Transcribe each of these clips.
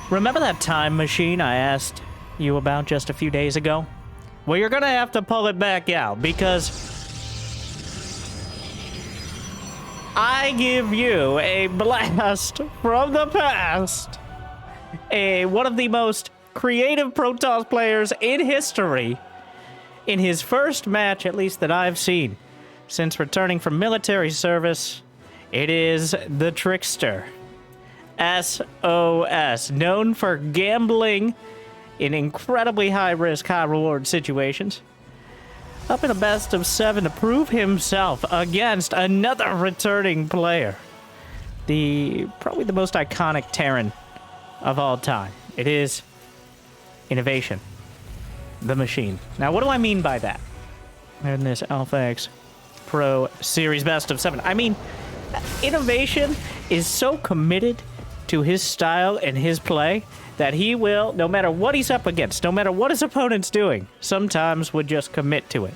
Remember that time machine I asked you about just a few days ago? Well, you're gonna have to pull it back out, because I give you a blast from the past. One of the most creative Protoss players in history, in his first match, at least that I've seen, since returning from military service. It is the Trickster. SOS, known for gambling in incredibly high-risk, high-reward situations. Up in a best of 7 to prove himself against another returning player. Probably the most iconic Terran of all time. It is INnoVation, the machine. Now, what do I mean by that? In this AlphaX Pro Series best of 7. I mean, INnoVation is so committed to his style and his play that he will, no matter what he's up against, no matter what his opponent's doing, sometimes would just commit to it.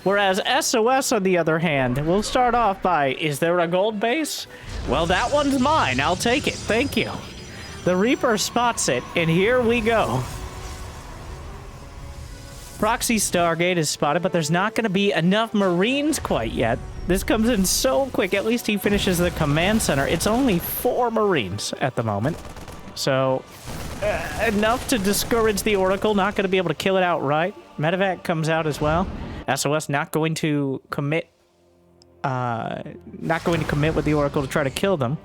Whereas SOS, on the other hand, will start off by, is there a gold base? Well, that one's mine. I'll take it. Thank you. The Reaper spots it, and here we go. Proxy Stargate is spotted, but there's not going to be enough Marines quite yet. This comes in so quick. At least he finishes the command center. It's only 4 Marines at the moment. So, enough to discourage the Oracle. Not going to be able to kill it outright. Medevac comes out as well. SOS not going to commit. Not going to commit with the Oracle to try to kill them.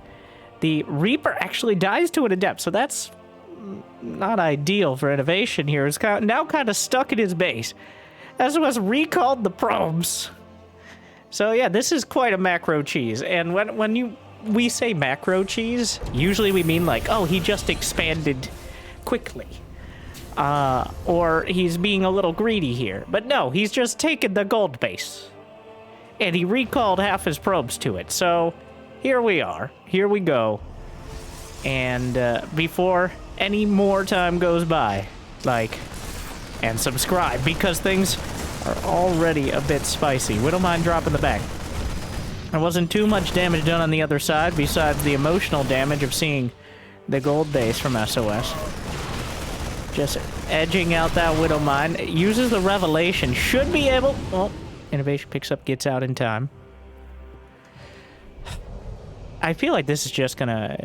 The Reaper actually dies to an Adept, so that's not ideal for INnoVation here. It's now kind of stuck in his base. SOS recalled the probes. So yeah, this is quite a macro cheese. And when we say macro cheese, usually we mean like, oh, he just expanded quickly. Or he's being a little greedy here. But no, he's just taken the gold base. And he recalled half his probes to it. So here we are. Here we go. And before any more time goes by, and subscribe, because things are already a bit spicy. We don't mind dropping the bag. There wasn't too much damage done on the other side, besides the emotional damage of seeing the gold base from SOS. Just edging out that Widow Mine. Uses the Revelation. Should be able... Oh, INnoVation picks up, gets out in time. I feel like this is just gonna...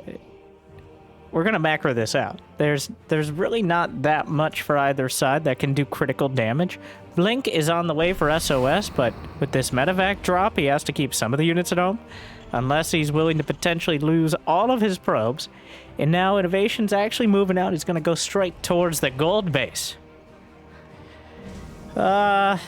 We're gonna macro this out. There's really not that much for either side that can do critical damage. Blink is on the way for SOS, but with this medevac drop, he has to keep some of the units at home, unless he's willing to potentially lose all of his probes. And now INnoVation's actually moving out. He's gonna go straight towards the gold base. I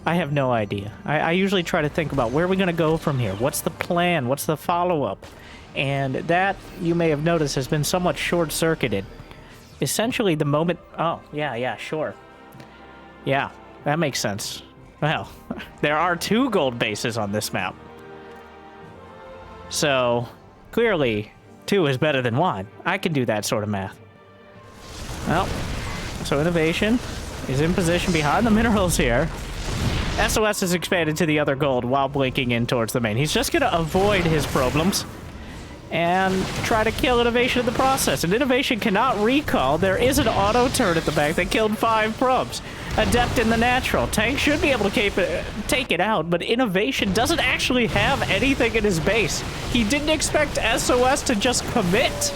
have no idea. I usually try to think about where are we gonna go from here? What's the plan? What's the follow-up? And that, you may have noticed, has been somewhat short-circuited. Essentially, the moment... Oh, yeah, sure. Yeah, that makes sense. Well, there are 2 gold bases on this map. So, clearly, 2 is better than 1. I can do that sort of math. Well, so INnoVation is in position behind the minerals here. SOS is expanded to the other gold while blinking in towards the main. He's just going to avoid his problems and try to kill INnoVation in the process. And INnoVation cannot recall. There is an auto turret at the back that killed 5 probes. Adept in the natural. Tank should be able to take it out, but INnoVation doesn't actually have anything in his base. He didn't expect SOS to just commit.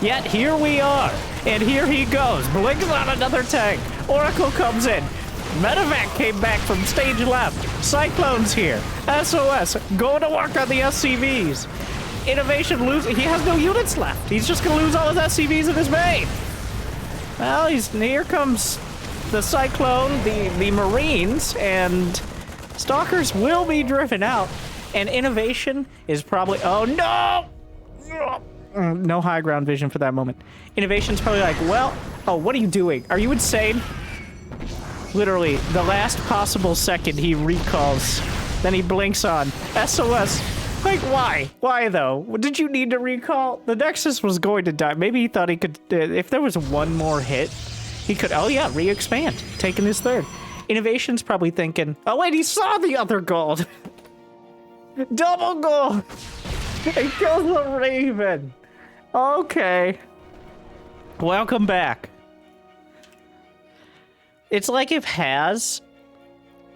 Yet here we are. And here he goes. Blinks on another tank. Oracle comes in. Medevac came back from stage left. Cyclone's here. SOS going to work on the SCVs. INnoVation loses. He has no units left. He's just going to lose all his SCVs in his main. Well, here comes the Cyclone, the Marines, and Stalkers will be driven out. And INnoVation is probably... Oh, no! No high ground vision for that moment. INnoVation's probably like, well... Oh, what are you doing? Are you insane? Literally, the last possible second he recalls. Then he blinks on. SOS... Like, why? Why, though? Did you need to recall? The Nexus was going to die. Maybe he thought he could... if there was one more hit, he could... Oh, yeah, re-expand. Taking his 3rd. INnoVation's probably thinking... Oh, wait, he saw the other gold! Double gold! He kills the Raven! Okay. Welcome back. It's like if Has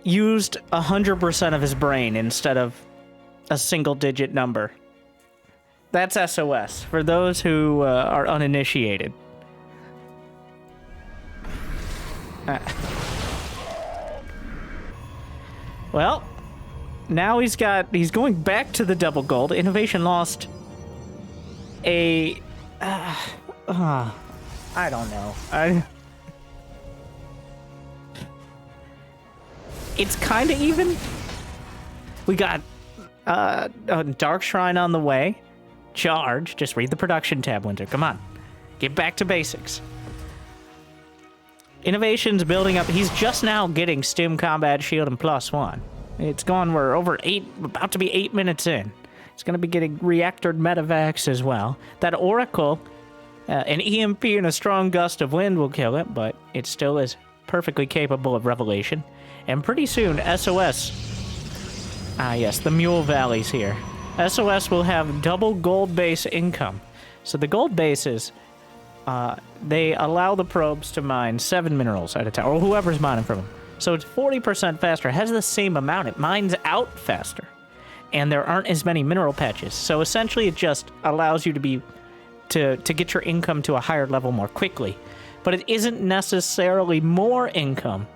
used 100% of his brain instead of a single-digit number. That's SOS, for those who are uninitiated. Well, now he's going back to the double gold. INnoVation lost a... I don't know. It's kind of even. We got a Dark Shrine on the way. Charge. Just read the production tab, Winter. Come on. Get back to basics. INnoVation's building up. He's just now getting Stim Combat Shield and +1. It's gone. We're about to be 8 minutes in. It's going to be getting Reactor Medivacs as well. That Oracle, an EMP and a strong gust of wind will kill it, but it still is perfectly capable of Revelation. And pretty soon, SOS... Ah, yes, the Mule Valley's here. SOS will have double gold base income. So the gold bases, they allow the probes to mine 7 minerals at a time, or whoever's mining from them. So it's 40% faster. It has the same amount. It mines out faster. And there aren't as many mineral patches. So essentially, it just allows you to get your income to a higher level more quickly. But it isn't necessarily more income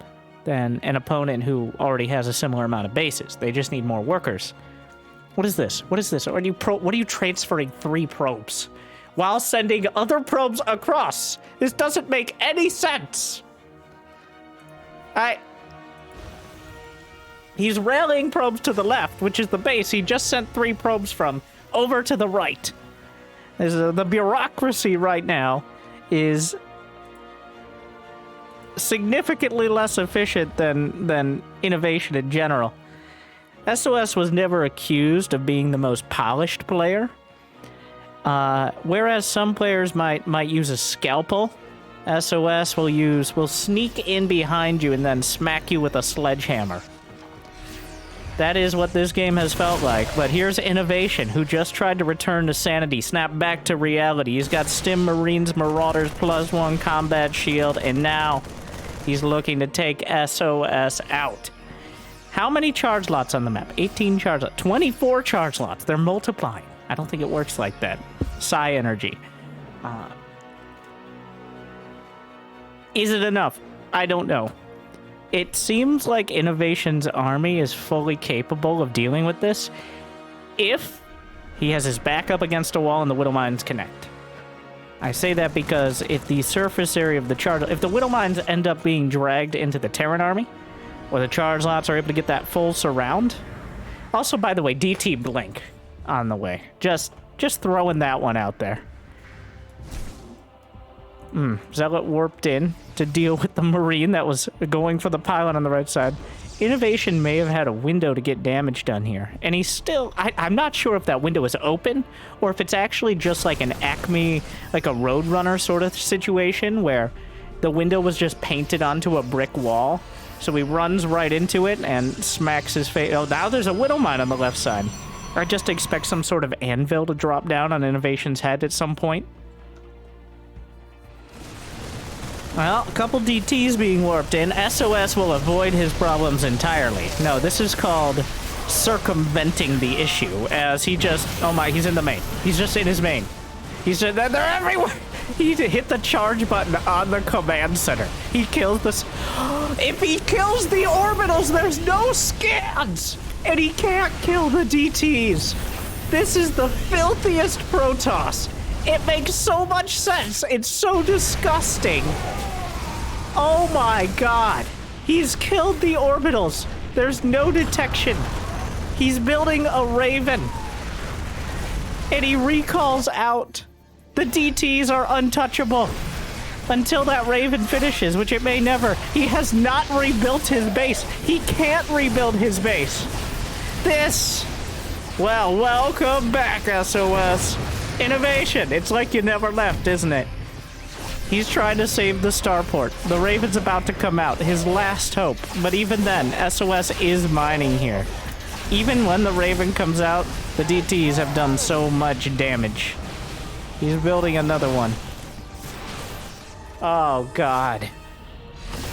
than an opponent who already has a similar amount of bases. They just need more workers. What is this? What is this? What are you transferring 3 probes while sending other probes across? This doesn't make any sense. He's rallying probes to the left, which is the base he just sent 3 probes from, over to the right. The bureaucracy right now is significantly less efficient than INnoVation in general. SOS was never accused of being the most polished player, whereas some players might use a scalpel. SOS will sneak in behind you and then smack you with a sledgehammer. That is what this game has felt like. But here's INnoVation, who just tried to return to sanity, snap back to reality. He's got Stim Marines, Marauders, +1 combat shield, and now he's looking to take SOS out. How many charge lots on the map? 18 charge lots. 24 charge lots. They're multiplying. I don't think it works like that. Psi energy. Is it enough? I don't know. It seems like INnoVation's army is fully capable of dealing with this if he has his back up against a wall and the Widow Mines connect. I say that because if the surface area of the charge... If the Widow Mines end up being dragged into the Terran army, or the charge lots are able to get that full surround... Also, by the way, DT Blink on the way. Just throwing that one out there. Zealot warped in to deal with the Marine that was going for the pylon on the right side. INnoVation may have had a window to get damage done here. And he's still... I'm not sure if that window is open, or if it's actually just like an Acme, like a Roadrunner sort of situation, where the window was just painted onto a brick wall. So he runs right into it and smacks his face. Oh, now there's a Widow Mine on the left side. I just expect some sort of anvil to drop down on INnoVation's head at some point. Well, a couple DTs being warped in. SOS will avoid his problems entirely. No, this is called circumventing the issue, as he just... Oh my, he's in the main. He's just in his main. He's just... They're everywhere! He hit the charge button on the command center. He kills this... If he kills the orbitals, there's no scans! And he can't kill the DTs. This is the filthiest Protoss. It makes so much sense. It's so disgusting. Oh my god. He's killed the orbitals. There's no detection. He's building a Raven. And he recalls out. The DTs are untouchable. Until that Raven finishes, which it may never. He has not rebuilt his base. He can't rebuild his base. This... Well, welcome back, SOS. INnoVation. It's like you never left, isn't it? He's trying to save the starport. The Raven's about to come out. His last hope. But even then, SOS is mining here. Even when the Raven comes out, the DTs have done so much damage. He's building another one. Oh, God.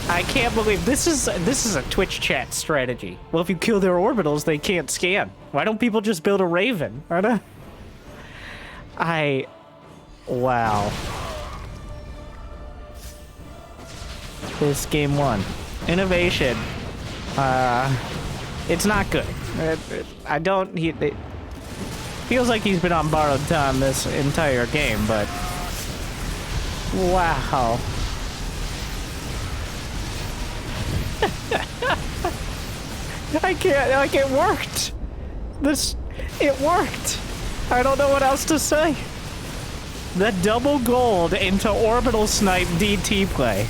I can't believe this is a Twitch chat strategy. Well, if you kill their orbitals, they can't scan. Why don't people just build a Raven? Wow. This game 1. INnoVation. It's not good. It feels like he's been on borrowed time this entire game, but wow. Like it worked. It worked. I don't know what else to say. The double gold into orbital snipe DT play.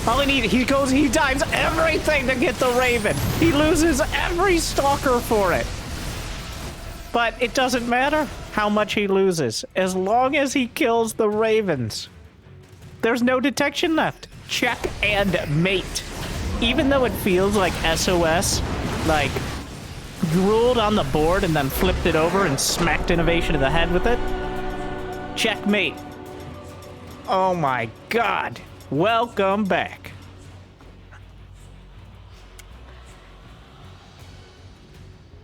All he dives everything to get the Raven. He loses every stalker for it. But it doesn't matter how much he loses, as long as he kills the Ravens. There's no detection left. Check and mate. Even though it feels like SOS, like, drooled on the board and then flipped it over and smacked INnoVation in the head with it. Checkmate. Oh my God. Welcome back.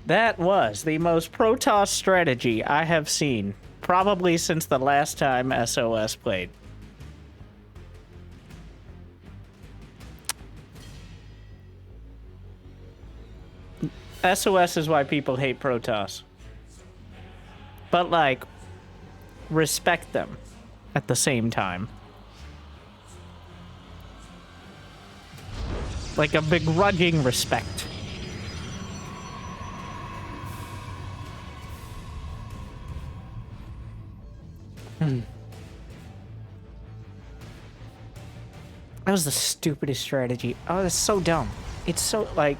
That was the most Protoss strategy I have seen, probably since the last time SOS played. SOS is why people hate Protoss. But, like, respect them at the same time. Like a begrudging respect. That was the stupidest strategy. Oh, that's so dumb. It's so, like...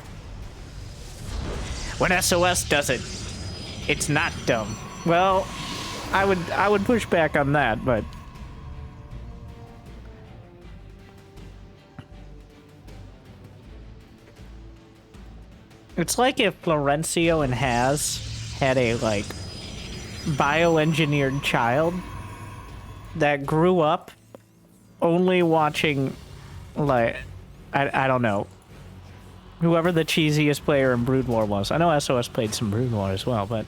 When SOS does it, it's not dumb. Well, I would push back on that, but... It's like if Florencio and Haz had a, like, bioengineered child that grew up only watching, like, I don't know, whoever the cheesiest player in Brood War was. I know SOS played some Brood War as well, but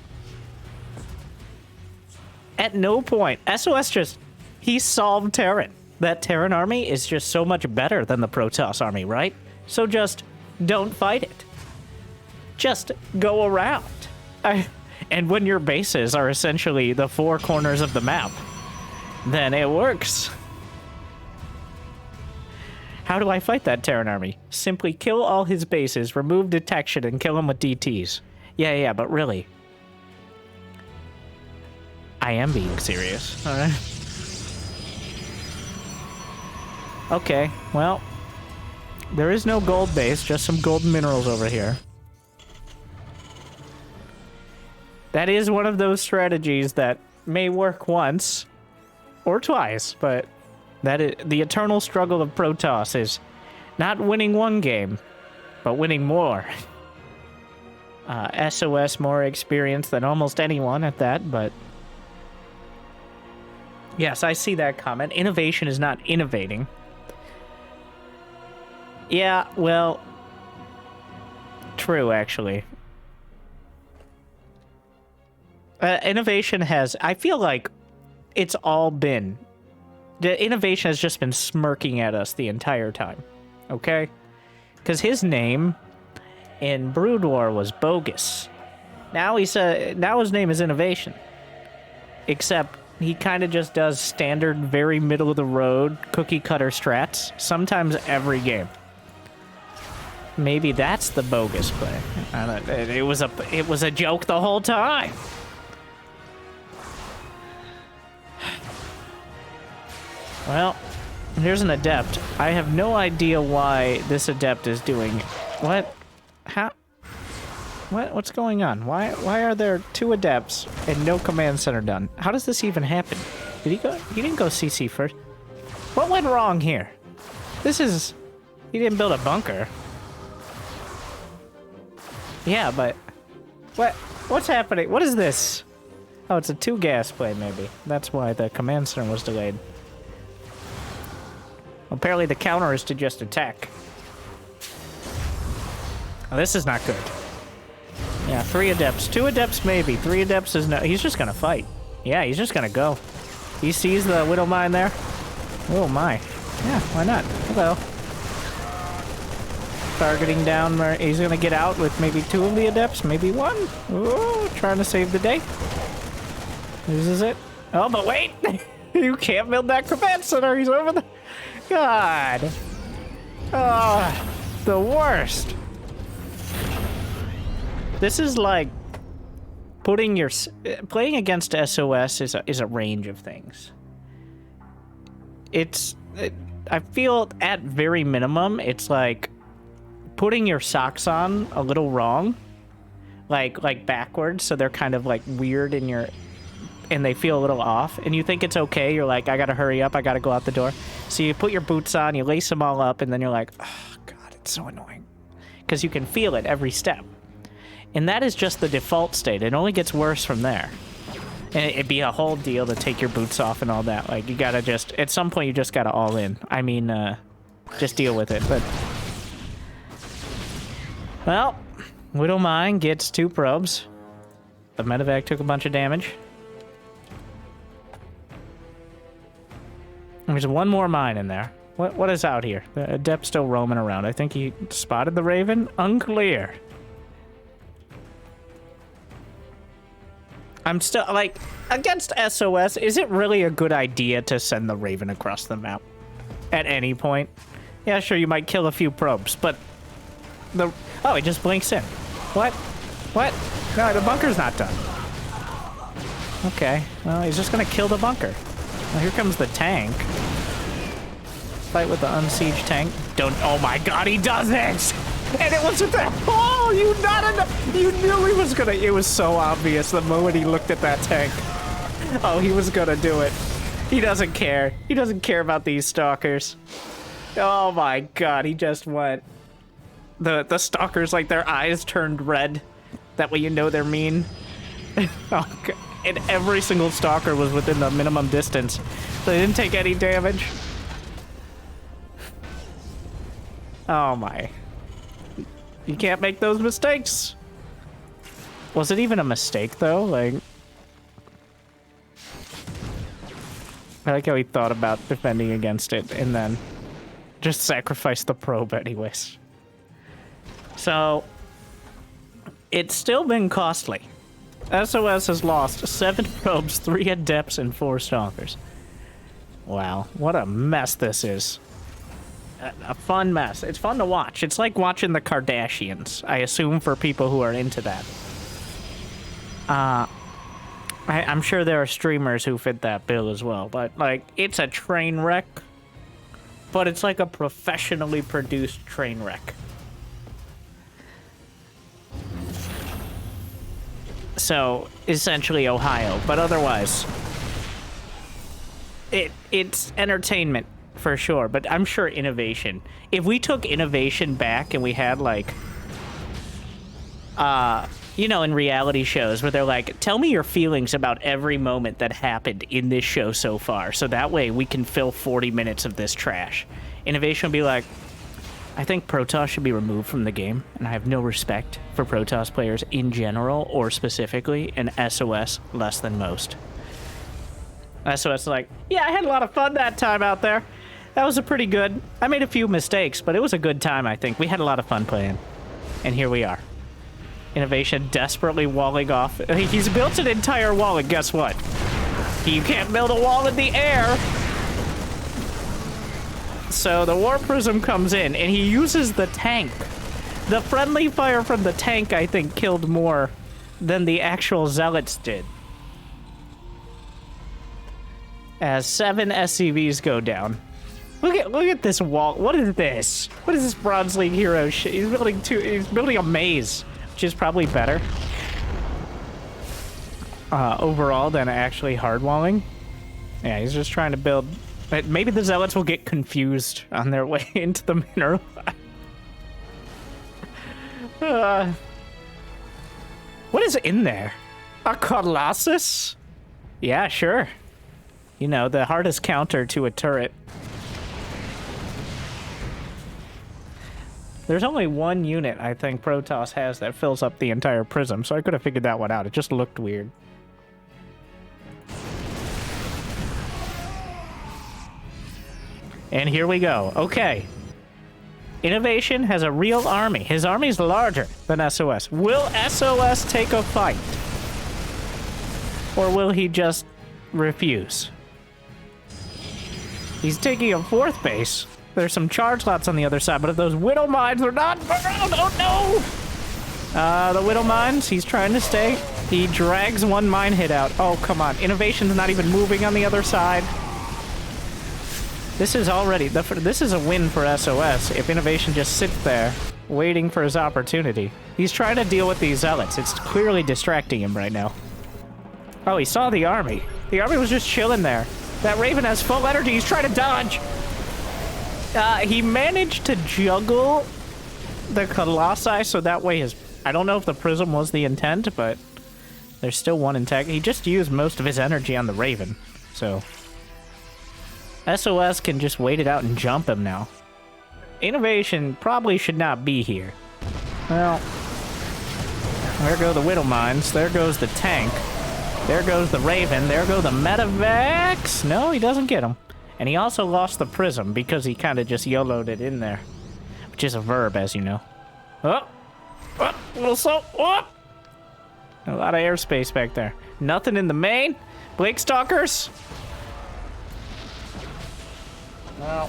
at no point, SOS just, he solved Terran. That Terran army is just so much better than the Protoss army, right? So just don't fight it. Just go around. And when your bases are essentially the four corners of the map, then it works. How do I fight that Terran army? Simply kill all his bases, remove detection, and kill him with DTs. Yeah, but really. I am being serious. Alright. Okay, well. There is no gold base, just some golden minerals over here. That is one of those strategies that may work once or twice, but that is, the eternal struggle of Protoss is not winning one game, but winning more. SOS more experience than almost anyone at that, but yes, I see that comment. INnoVation is not innovating. Yeah, well, true, actually. INnoVation has, I feel like it's all been, the INnoVation has just been smirking at us the entire time, okay? Because his name in Brood War was Bogus. Now now his name is INnoVation. Except he kind of just does standard, very middle of the road, cookie cutter strats, sometimes every game. Maybe that's the bogus play. It was a joke the whole time. Well, here's an adept. I have no idea why this adept is doing... What? How? What's going on? Why are there two adepts and no command center done? How does this even happen? Did he go? He didn't go CC first. What went wrong here? This is... He didn't build a bunker. Yeah, but... What's happening? What is this? Oh, it's a 2-gas play, maybe. That's why the command center was delayed. Apparently the counter is to just attack. Oh, this is not good. Yeah, 3 adepts. 2 adepts maybe. 3 adepts is no... He's just gonna fight. Yeah, he's just gonna go. He sees the Widow Mine there. Oh my. Yeah, why not? Hello. Targeting down where he's gonna get out with maybe 2 of the adepts, maybe 1. Ooh, trying to save the day. This is it. Oh, but wait! You can't build that command center. He's over the... God. Oh, the worst. This is like putting your... Playing against SOS is a range of things. I feel at very minimum, it's like putting your socks on a little wrong. Like backwards, so they're kind of like weird in your... And they feel a little off, and you think it's okay. You're like, I gotta hurry up, I gotta go out the door. So you put your boots on, you lace them all up, and then you're like, oh god, it's so annoying. Because you can feel it every step. And that is just the default state. It only gets worse from there. And it'd be a whole deal to take your boots off and all that. Like, you gotta just, at some point, you just gotta all in. I mean, just deal with it, but... Well, Widow Mine gets 2 probes. The medevac took a bunch of damage. There's 1 more mine in there. What is out here? The adept still roaming around. I think he spotted the Raven. Unclear. I'm still, like, against SOS, is it really a good idea to send the Raven across the map? At any point? Yeah, sure, you might kill a few probes, but... Oh, he just blinks in. What? What? No, the bunker's not done. Okay, well, he's just gonna kill the bunker. Well, here comes the tank. Fight with the unsiege tank. Don't... Oh my god, he does it! And it wasn't that... Oh, you knew he was gonna... It was so obvious the moment he looked at that tank. Oh, he was gonna do it. He doesn't care. He doesn't care about these stalkers. Oh my god, he just went... The stalkers, like, their eyes turned red. That way you know they're mean. Oh god. And every single stalker was within the minimum distance. So they didn't take any damage. Oh my. You can't make those mistakes. Was it even a mistake though? Like... I like how he thought about defending against it and then just sacrificed the probe anyways. So, it's still been costly. SOS has lost 7 probes, 3 adepts, and 4 stalkers. Wow, what a mess this is. A fun mess. It's fun to watch. It's like watching the Kardashians, I assume, for people who are into that. I'm sure there are streamers who fit that bill as well, but, like, it's a train wreck, but it's like a professionally produced train wreck. So, essentially Ohio, but otherwise, it's entertainment for sure, but I'm sure INnoVation, if we took INnoVation back and we had like, you know, in reality shows where they're like, tell me your feelings about every moment that happened in this show so far, so that way we can fill 40 minutes of this trash. INnoVation would be like, I think Protoss should be removed from the game, and I have no respect for Protoss players in general or specifically, and SOS less than most. SOS is like, yeah, I had a lot of fun that time out there. That was a pretty good... I made a few mistakes, but it was a good time, I think. We had a lot of fun playing. And here we are. INnoVation desperately walling off. He's built an entire wall, and guess what? You can't build a wall in the air! So the War Prism comes in, and he uses the tank. The friendly fire from the tank, I think, killed more than the actual Zealots did. As 7 SCVs go down. Look at this wall. What is this? What is this Bronze League hero shit? He's building a maze, which is probably better overall than actually hardwalling. Yeah, he's just trying to build... Maybe the Zealots will get confused on their way into the mineral. What is in there? A Colossus? Yeah, sure. You know, the hardest counter to a turret. There's only one unit I think Protoss has that fills up the entire prism, so I could have figured that one out. It just looked weird. And here we go. Okay. INnoVation has a real army. His army's larger than SOS. Will SOS take a fight? Or will he just refuse? He's taking a fourth base. There's some charge lots on the other side, but if those Widow Mines are not burned, oh no! The Widow Mines, he's trying to stay. He drags one mine hit out. Oh, come on. INnoVation's not even moving on the other side. This is already, this is a win for SOS if INnoVation just sits there waiting for his opportunity. He's trying to deal with these zealots. It's clearly distracting him right now. Oh, he saw the army. The army was just chilling there. That Raven has full energy. He's trying to dodge. He managed to juggle the Colossi, so that way his... I don't know if the Prism was the intent, but there's still one intact. He just used most of his energy on the Raven, so... SOS can just wait it out and jump him now. INnoVation probably should not be here. Well, there go the Widow Mines. There goes the tank. There goes the Raven. There go the Medevacs. No, he doesn't get him. And he also lost the Prism because he kind of just YOLO'd it in there. Which is a verb, as you know. Oh! Oh! A little slow. Oh! A lot of airspace back there. Nothing in the main. Blake Stalkers. Well,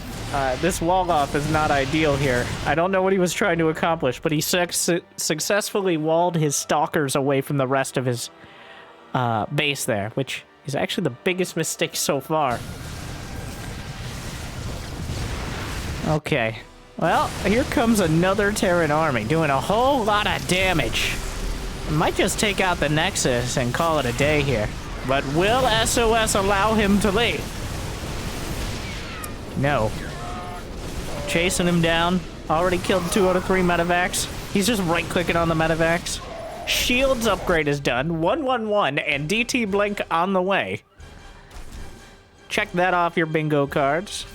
this wall-off is not ideal here. I don't know what he was trying to accomplish, but he successfully walled his Stalkers away from the rest of his base there, which is actually the biggest mistake so far. Okay. Well, here comes another Terran army doing a whole lot of damage. I might just take out the Nexus and call it a day here. But will SOS allow him to leave? No. Chasing him down. Already killed 2 out of 3 Medevacs. He's just right-clicking on the Medevacs. Shields upgrade is done. 111 and DT Blink on the way. Check that off your bingo cards.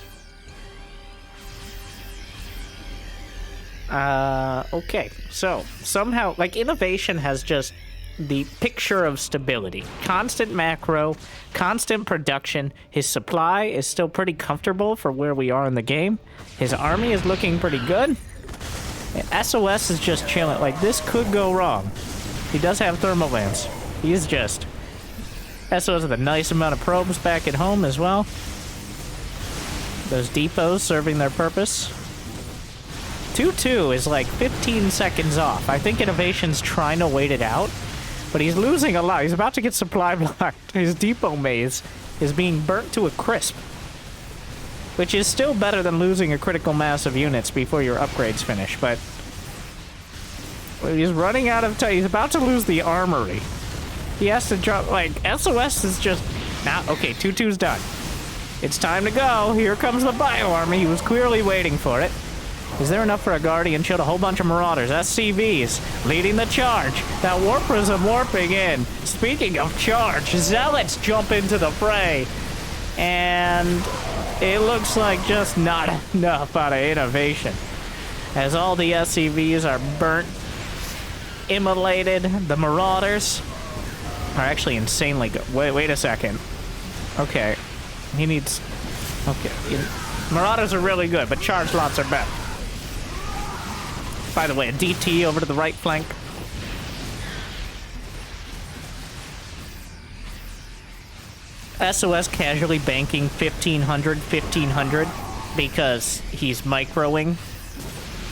Okay. So, somehow, like, INnoVation has just the picture of stability. Constant macro, constant production. His supply is still pretty comfortable for where we are in the game. His army is looking pretty good. And SOS is just chilling. Like, this could go wrong. He does have thermal lance. He is just... SOS with a nice amount of probes back at home as well. Those depots serving their purpose. 2-2 is like 15 seconds off. I think INnoVation's trying to wait it out. But he's losing a lot. He's about to get supply blocked. His depot maze is being burnt to a crisp. Which is still better than losing a critical mass of units before your upgrades finish, but... he's running out of time. He's about to lose the armory. He has to drop... like, SOS is just... nah, okay, 2-2's done. It's time to go. Here comes the bio army. He was clearly waiting for it. Is there enough for a Guardian Shield? A whole bunch of Marauders. SCVs leading the charge. That Warp Prism warping in. Speaking of charge, Zealots jump into the fray. And it looks like just not enough out of INnoVation. As all the SCVs are burnt, immolated. The Marauders are actually insanely good. Wait a second. Okay. He needs... okay. Marauders are really good, but charge lots are better. By the way, a DT over to the right flank. SOS casually banking 1500 because he's microing.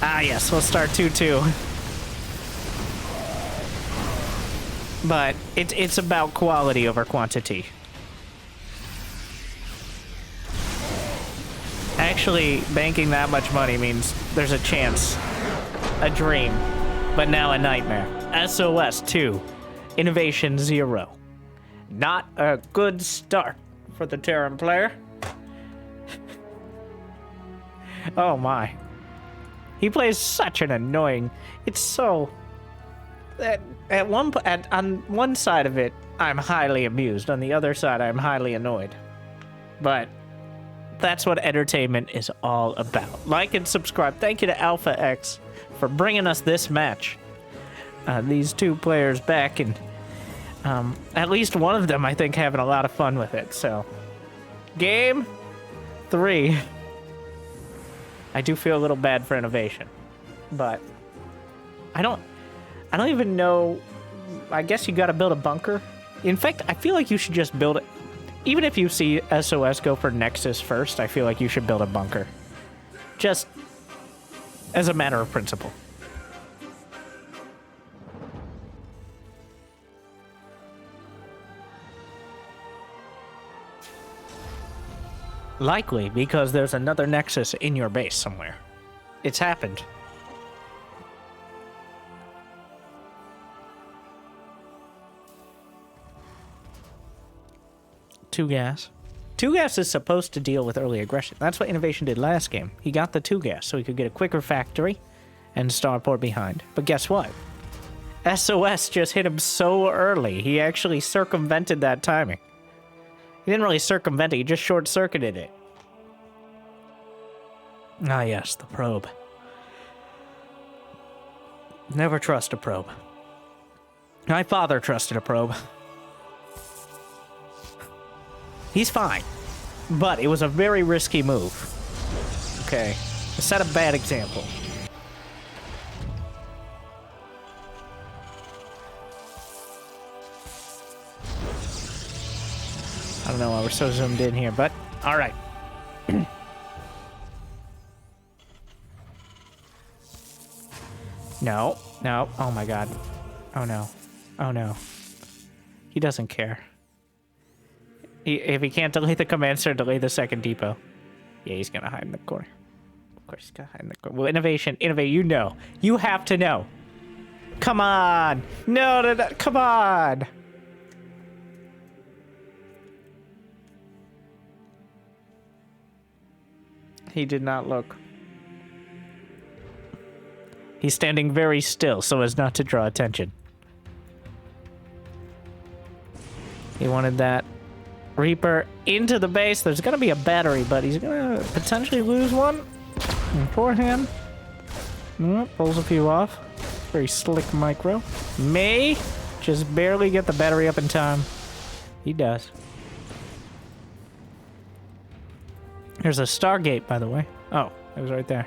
Ah, yes, let's start 2-2. But it's about quality over quantity. Actually, banking that much money means there's a chance. A dream, but now a nightmare. SOS 2, INnoVation 0. Not a good start for the Terran player. Oh my. He plays such an annoying... it's so... on one side of it, I'm highly amused. On the other side, I'm highly annoyed. But... that's what entertainment is all about. Like and subscribe. Thank you to AlphaX for bringing us this match. These two players back, and at least one of them, I think, having a lot of fun with it. So, game 3. I do feel a little bad for INnoVation, but I don't even know. I guess you got to build a bunker. In fact, I feel like you should just build it. Even if you see SOS go for Nexus first, I feel like you should build a bunker. Just as a matter of principle. Likely because there's another Nexus in your base somewhere. It's happened. Two gas. Two gas is supposed to deal with early aggression. That's what INnoVation did last game. He got the 2 gas so he could get a quicker factory and starport behind. But guess what? SOS just hit him so early. He actually circumvented that timing. He didn't really circumvent it, he just short-circuited it. Ah yes, the probe. Never trust a probe. My father trusted a probe. He's fine, but it was a very risky move. Okay, it set a bad example. I don't know why we're so zoomed in here, but all right. No, no, oh my god. Oh no, oh no. He doesn't care. If he can't delay the command center, delay the second depot. Yeah, he's gonna hide in the corner. Of course he's gonna hide in the corner. Well, INnoVation, you know. You have to know. Come on! No, no, no, come on! He did not look. He's standing very still so as not to draw attention. He wanted that Reaper into the base. There's going to be a battery, but he's going to potentially lose one. And forehand. Pulls a few off. Very slick micro. May just barely get the battery up in time. He does. There's a Stargate, by the way. Oh, it was right there.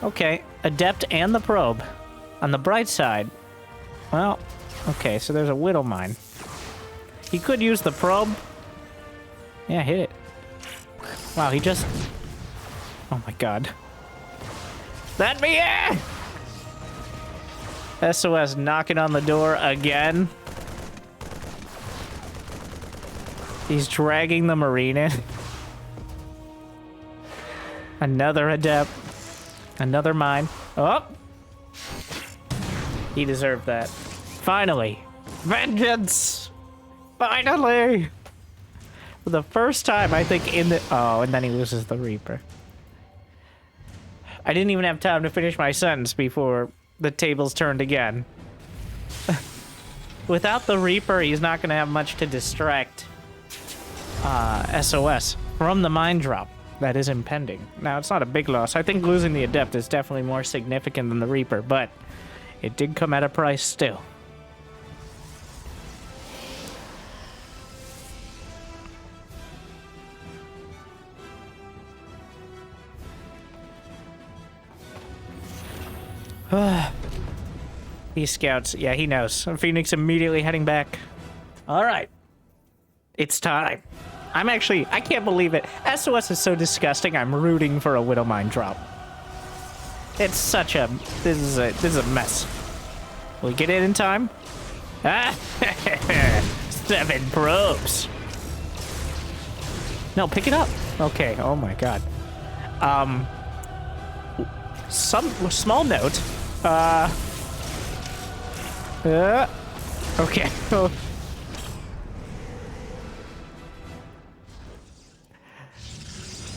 Okay, Adept and the probe. On the bright side, well, okay, so there's a Widow Mine. He could use the probe. Yeah, hit it. Wow, he just... Oh my god. Let me in! SOS knocking on the door again. He's dragging the Marine in. Another Adept. Another mine. Oh! He deserved that. Finally! Vengeance! Finally! For the first time, I think, in the... Oh, and then he loses the Reaper. I didn't even have time to finish my sentence before the tables turned again. Without the Reaper, he's not going to have much to distract SOS from the mine drop that is impending. Now, it's not a big loss. I think losing the Adept is definitely more significant than the Reaper, but it did come at a price still. These scouts, yeah, he knows. Phoenix immediately heading back. All right. It's time. I can't believe it. SOS is so disgusting, I'm rooting for a Widow Mine drop. It's such a... This is a mess. Will we get it in time? Ah! 7 probes. No, pick it up. Okay, oh my god. Some small note. Okay.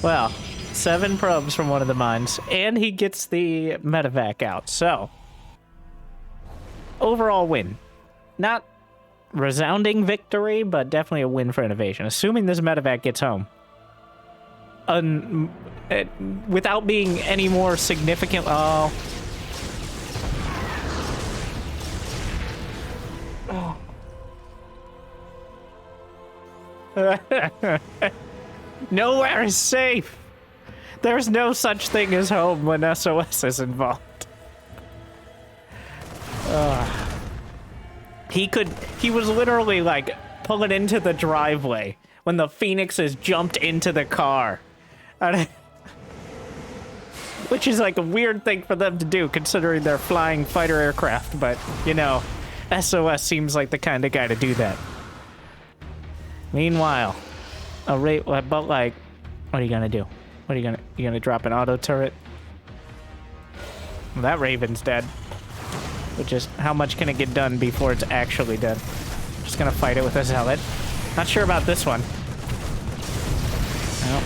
Well, 7 probes from one of the mines, and he gets the medevac out, so... Overall win. Not resounding victory, but definitely a win for INnoVation, assuming this medevac gets home. without being any more significant. Oh. Nowhere is safe. There's no such thing as home when SOS is involved. He was literally like pulling into the driveway when the Phoenixes jumped into the car. Which is like a weird thing for them to do considering they're flying fighter aircraft, but you know, SOS seems like the kind of guy to do that. Meanwhile, but like, what are you gonna do? What are you gonna drop an auto turret? Well, that Raven's dead. But just how much can it get done before it's actually dead? Just gonna fight it with a zealot. Not sure about this one. Nope.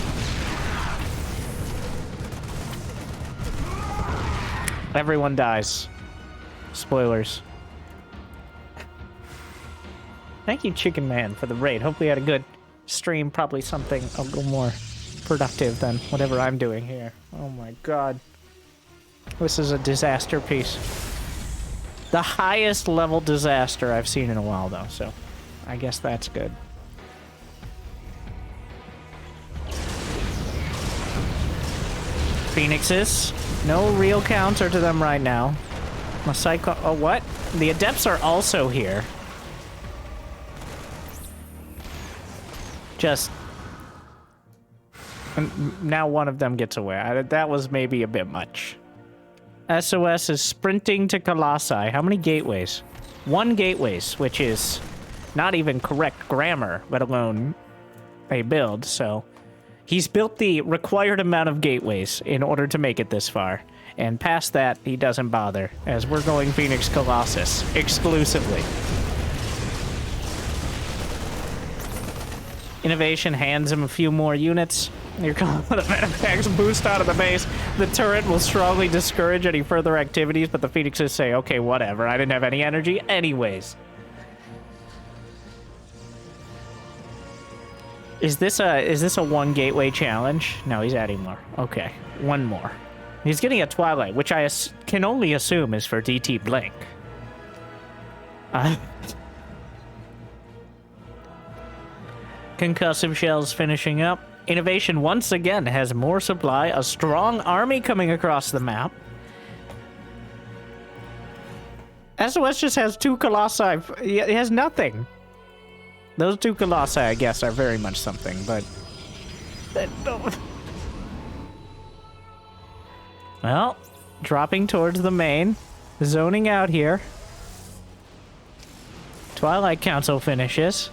Everyone dies. Spoilers. Thank you, Chicken Man, for the raid. Hopefully you had a good stream. Probably something a little more productive than whatever I'm doing here. Oh my god. This is a disaster piece. The highest level disaster I've seen in a while, though, so I guess that's good. Phoenixes. No real counter to them right now. My Psycho... Oh, what? The Adepts are also here. Just... And now one of them gets away. That was maybe a bit much. SOS is sprinting to Colossi. How many gateways? 1 gateways, which is not even correct grammar, let alone a build, so... He's built the required amount of gateways in order to make it this far. And past that, he doesn't bother, as we're going Phoenix Colossus exclusively. INnoVation hands him a few more units. Here comes the AlphaX boost out of the base. The turret will strongly discourage any further activities, but the Phoenixes say, okay, whatever. I didn't have any energy anyways. Is this a 1 gateway challenge? No, he's adding more. Okay, 1 more. He's getting a Twilight, which I can only assume is for DT Blink. Concussive shells finishing up. INnoVation once again has more supply, a strong army coming across the map. SOS just has 2 Colossi. It has nothing. Those 2 Colossi, I guess, are very much something, but... Well, dropping towards the main. Zoning out here. Twilight Council finishes.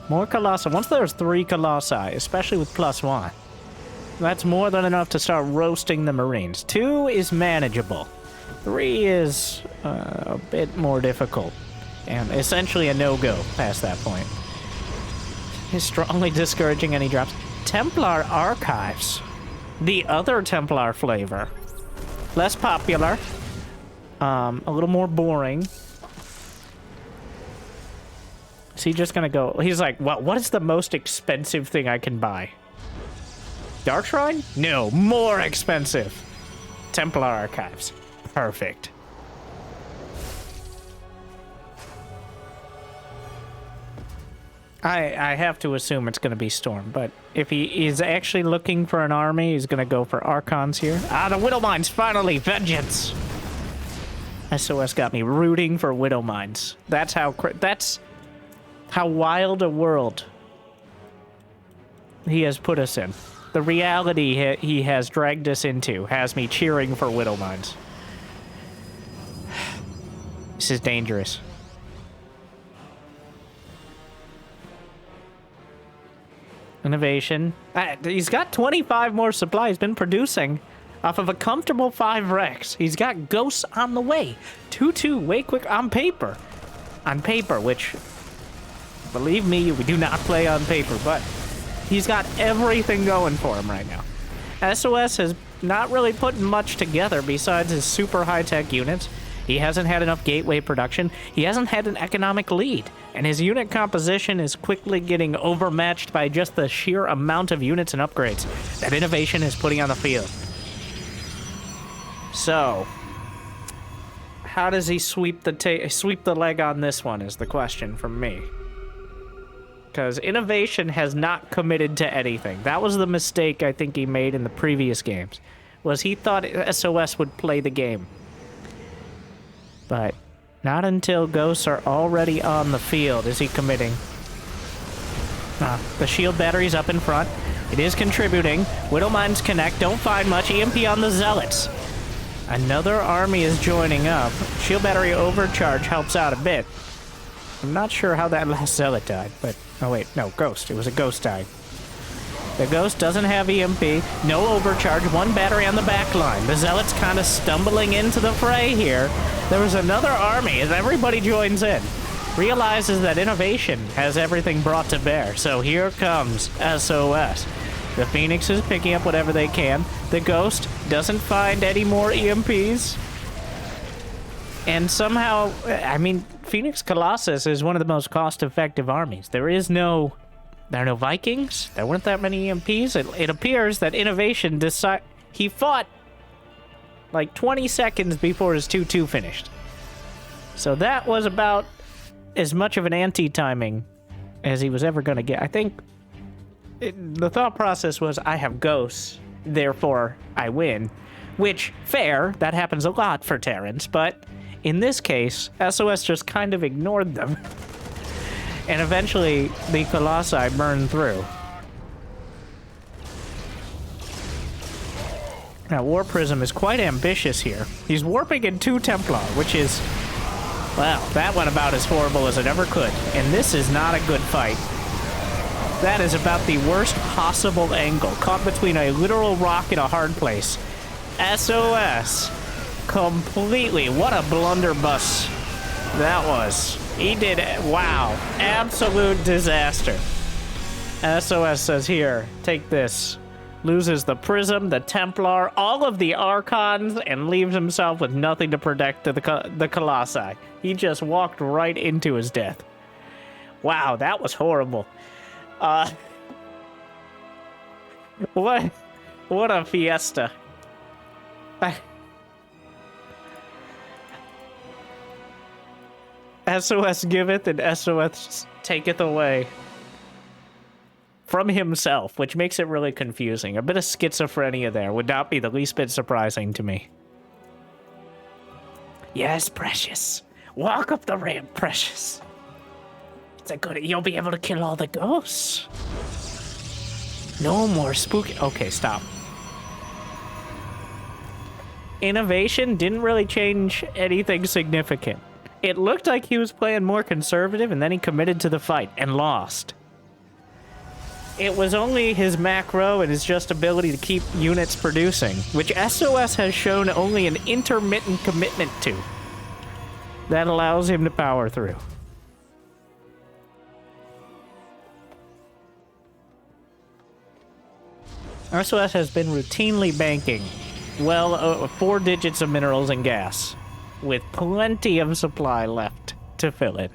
More Colossi. Once there's 3 Colossi, especially with +1, that's more than enough to start roasting the Marines. 2 is manageable. 3 is a bit more difficult. And essentially a no-go past that point. Is strongly discouraging any drops. Templar Archives. The other Templar flavor. Less popular. A little more boring. Is he just gonna go... He's like, what is the most expensive thing I can buy? Dark Shrine? No, more expensive. Templar Archives. Perfect. I have to assume it's going to be Storm, but if he is actually looking for an army, he's going to go for Archons here. Ah, the Widow Mines, finally! Vengeance! SOS got me rooting for Widow Mines. That's how wild a world he has put us in. The reality he has dragged us into has me cheering for Widow Mines. This is dangerous. INnoVation. He's got 25 more supply. He's been producing off of a comfortable 5 Rex. He's got Ghosts on the way. 2-2, way quick on paper. On paper, which, believe me, we do not play on paper, but he's got everything going for him right now. SOS has not really put much together besides his super high-tech units. He hasn't had enough gateway production. He hasn't had an economic lead. And his unit composition is quickly getting overmatched by just the sheer amount of units and upgrades that INnoVation is putting on the field. So, how does he sweep the leg on this one is the question from me. Because INnoVation has not committed to anything. That was the mistake I think he made in the previous games, was he thought SOS would play the game. But not until ghosts are already on the field is he committing. The shield battery's up in front. It is contributing. Widow Mines connect. Don't find much. EMP on the Zealots. Another army is joining up. Shield battery overcharge helps out a bit. I'm not sure how that last Zealot died, but... Oh, wait. No, Ghost. It was a Ghost died. The Ghost doesn't have EMP. No overcharge. One battery on the back line. The Zealot's kind of stumbling into the fray here. There was another army as everybody joins in. Realizes that INnoVation has everything brought to bear. So here comes SOS. The Phoenix is picking up whatever they can. The Ghost doesn't find any more EMPs. And somehow, I mean, Phoenix Colossus is one of the most cost-effective armies. There are no Vikings. There weren't that many EMPs. It appears that INnoVation he fought like 20 seconds before his 2-2 finished. So that was about as much of an anti-timing as he was ever going to get. I think the thought process was, I have ghosts, therefore I win. Which, fair, that happens a lot for Terrans, but in this case, SOS just kind of ignored them. And eventually, the Colossi burned through. Now, War Prism is quite ambitious here. He's warping in 2 Templar, which is... Well, that went about as horrible as it ever could. And this is not a good fight. That is about the worst possible angle. Caught between a literal rock and a hard place. SOS. Completely. What a blunderbuss that was. He did... Wow. Absolute disaster. SOS says, here, take this. Loses the Prism, the Templar, all of the Archons, and leaves himself with nothing to protect the Colossi. He just walked right into his death. Wow, that was horrible. What a fiesta. SOS giveth and SOS taketh away from himself, which makes it really confusing. A bit of schizophrenia there would not be the least bit surprising to me. Yes, Precious. Walk up the ramp, Precious. It's a good... You'll be able to kill all the ghosts. No more spooky... Okay, stop. INnoVation didn't really change anything significant. It looked like he was playing more conservative, and then he committed to the fight and lost. It was only his macro and his just ability to keep units producing, which SOS has shown only an intermittent commitment to, that allows him to power through. SOS has been routinely banking 4 digits of minerals and gas, with plenty of supply left to fill it.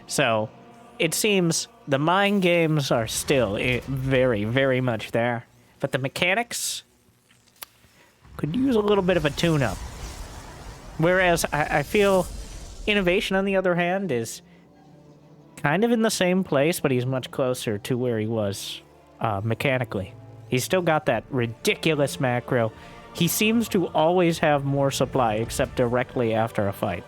So, it seems the mind games are still very, very much there. But the mechanics could use a little bit of a tune-up. Whereas I feel INnoVation, on the other hand, is kind of in the same place, but he's much closer to where he was mechanically. He's still got that ridiculous macro. He seems to always have more supply, except directly after a fight,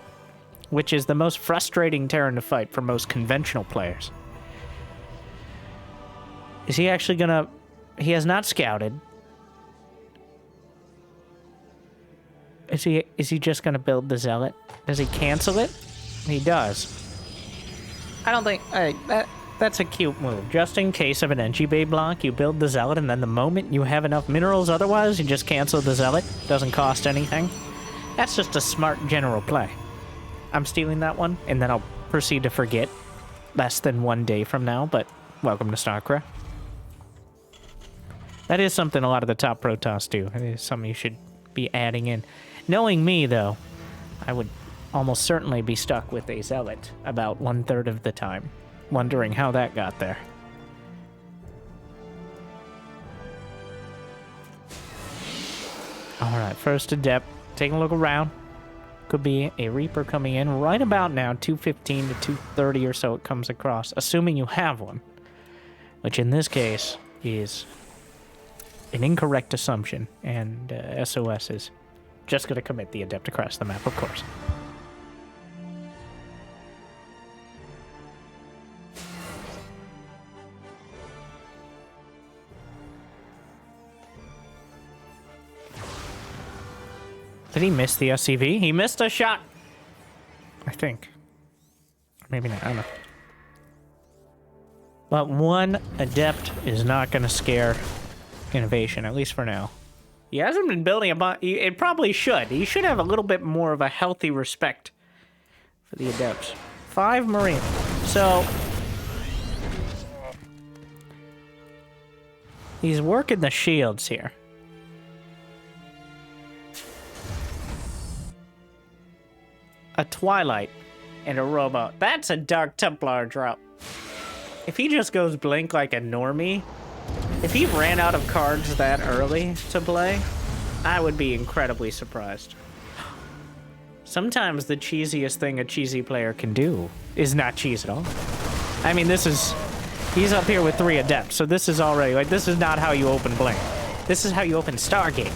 which is the most frustrating Terran to fight for most conventional players. Is he actually gonna... He has not scouted. Is he just gonna build the Zealot? Does he cancel it? He does. I don't think... That's a cute move. Just in case of an NGB block, you build the Zealot, and then the moment you have enough minerals otherwise, you just cancel the Zealot. Doesn't cost anything. That's just a smart general play. I'm stealing that one, and then I'll proceed to forget less than 1 day from now, but welcome to StarCraft. That is something a lot of the top Protoss do. It is something you should be adding in. Knowing me, though, I would almost certainly be stuck with a zealot about 1/3 of the time, wondering how that got there. Alright, first adept, taking a look around. Could be a Reaper coming in right about now, 215 to 230 or so it comes across, assuming you have one. Which in this case is an incorrect assumption, and SOS is just going to commit the adept across the map, of course. Did he miss the SCV? He missed a shot! I think. Maybe not, I don't know. But one adept is not going to scare INnoVation, at least for now. He hasn't been building a bunch. It probably should. He should have a little bit more of a healthy respect for the adepts. 5 Marine. So he's working the shields here. A Twilight and a Robo. That's a Dark Templar drop. If he just goes blink like a normie, if he ran out of cards that early to play, I would be incredibly surprised. Sometimes the cheesiest thing a cheesy player can do is not cheese at all. I mean, this is... He's up here with 3 adepts, so this is already... Like, this is not how you open blink. This is how you open Stargate.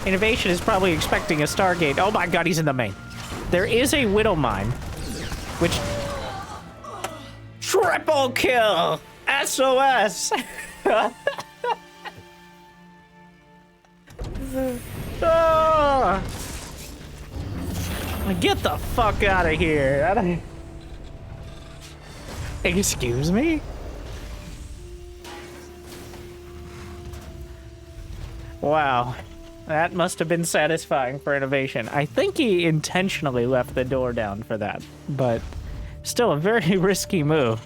INnoVation is probably expecting a Stargate. Oh my god, he's in the main. There is a Widow Mine, which... Triple kill! SOS! Oh! Get the fuck out of here! Excuse me? Wow. That must have been satisfying for INnoVation. I think he intentionally left the door down for that, but still a very risky move.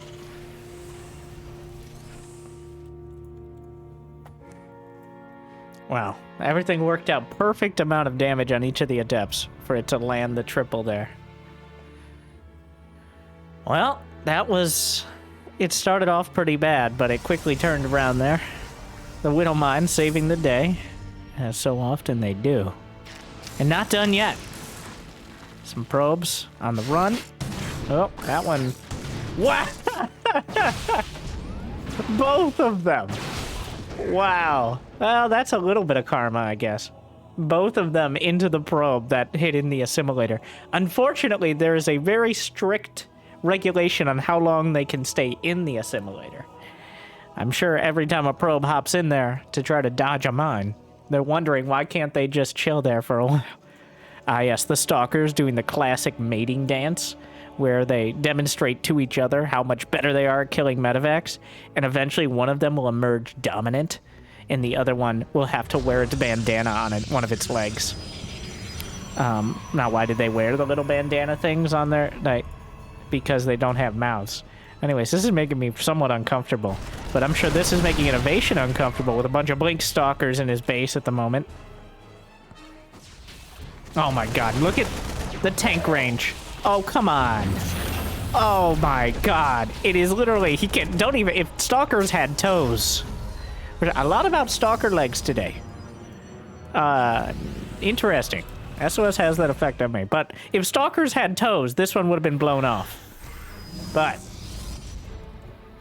Wow. Everything worked out. Perfect amount of damage on each of the adepts for it to land the triple there. Well, that was... It started off pretty bad, but it quickly turned around there. The Widow Mine saving the day, as so often they do. And not done yet. Some probes on the run. Oh, that one... What? Both of them. Wow. Well, that's a little bit of karma, I guess. Both of them into the probe that hit in the assimilator. Unfortunately, there is a very strict regulation on how long they can stay in the assimilator. I'm sure every time a probe hops in there to try to dodge a mine, they're wondering why can't they just chill there for a while. Ah, yes, the stalkers doing the classic mating dance, where they demonstrate to each other how much better they are at killing medevacs, and eventually one of them will emerge dominant, and the other one will have to wear its bandana on one of its legs. Now, why did they wear the little bandana things on their... because they don't have mouths. Anyways, this is making me somewhat uncomfortable, but I'm sure this is making INnoVation uncomfortable with a bunch of blink stalkers in his base at the moment. Oh my god, look at the tank range. Oh, come on. Oh my god. It is literally, he can, don't even, if stalkers had toes. A lot about stalker legs today. Interesting. SOS has that effect on me, but if stalkers had toes, this one would have been blown off. But,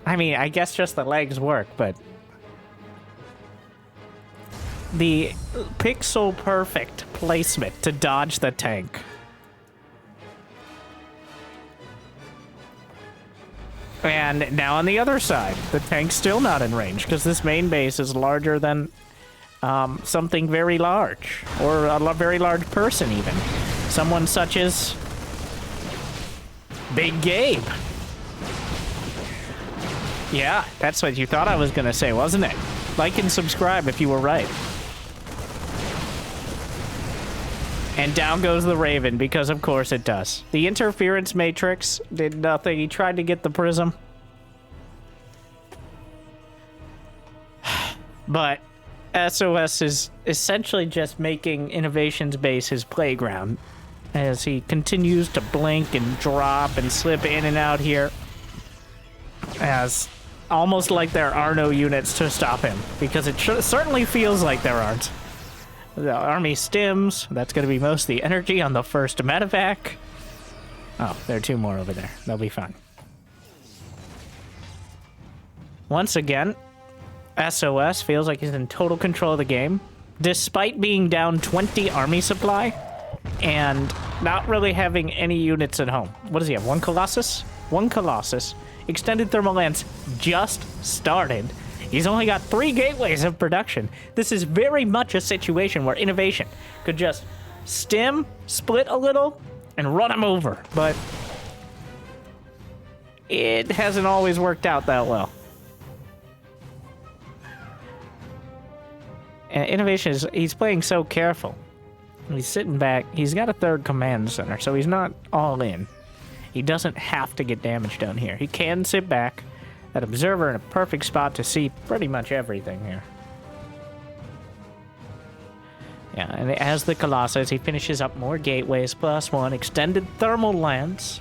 I mean, I guess just the legs work, but the pixel perfect placement to dodge the tank. And now on the other side, the tank's still not in range because this main base is larger than something very large, or a very large person even. Someone such as Big Gabe. Yeah, that's what you thought I was gonna say, wasn't it? Like and subscribe if you were right. And down goes the Raven, because of course it does. The interference matrix did nothing. He tried to get the prism. But SOS is essentially just making INnoVation's base his playground. as he continues to blink and drop and slip in and out here. As almost like there are no units to stop him, because it certainly feels like there aren't. The army stims, that's going to be most of the energy on the first medevac. Oh, there are 2 more over there. They'll be fine. Once again, SOS feels like he's in total control of the game, despite being down 20 army supply and not really having any units at home. What does he have? 1 Colossus? 1 Colossus. Extended Thermal Lance just started. He's only got 3 gateways of production. This is very much a situation where INnoVation could just stim, split a little, and run him over. But it hasn't always worked out that well. And INnoVation he's playing so careful. He's sitting back. He's got a 3rd command center, so he's not all in. He doesn't have to get damage done here. He can sit back. That observer in a perfect spot to see pretty much everything here. Yeah, and as the Colossus, he finishes up more gateways, +1, extended thermal lance.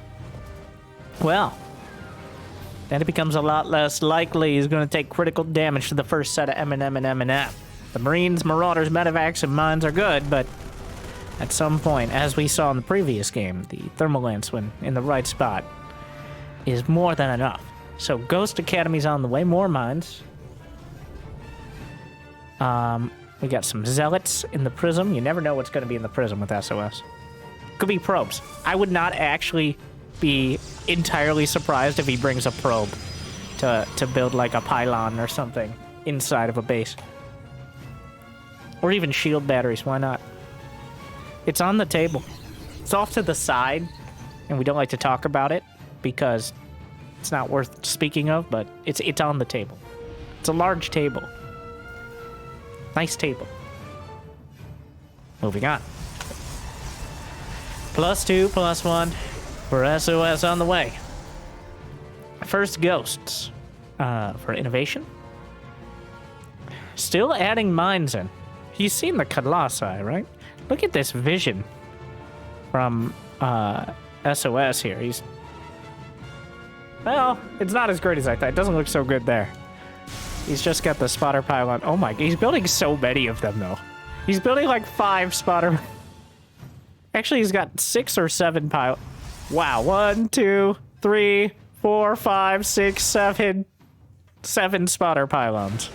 Well, then it becomes a lot less likely he's going to take critical damage to the first set of M&M and M&M. The Marines, Marauders, Medevacs, and Mines are good, but at some point, as we saw in the previous game, the thermal lance, when in the right spot, is more than enough. So Ghost Academy's on the way, more mines. We got some Zealots in the Prism. You never know what's going to be in the Prism with SOS. Could be probes. I would not actually be entirely surprised if he brings a probe to build like a pylon or something inside of a base. Or even shield batteries, why not? It's on the table. It's off to the side, and we don't like to talk about it because it's not worth speaking of, but it's on the table. It's a large table. Nice table. Moving on. +2, +1 for SOS on the way. First Ghosts for INnoVation. Still adding mines in. You've seen the Colossi, right? Look at this vision from SOS here. Well, it's not as great as I thought. It doesn't look so good there. He's just got the spotter pylon. Oh my, he's building so many of them, though. He's building like 5 spotter. Actually, he's got 6 or 7 pylon. Wow, 1, 2, 3, 4, 5, 6, 7. 7 spotter pylons.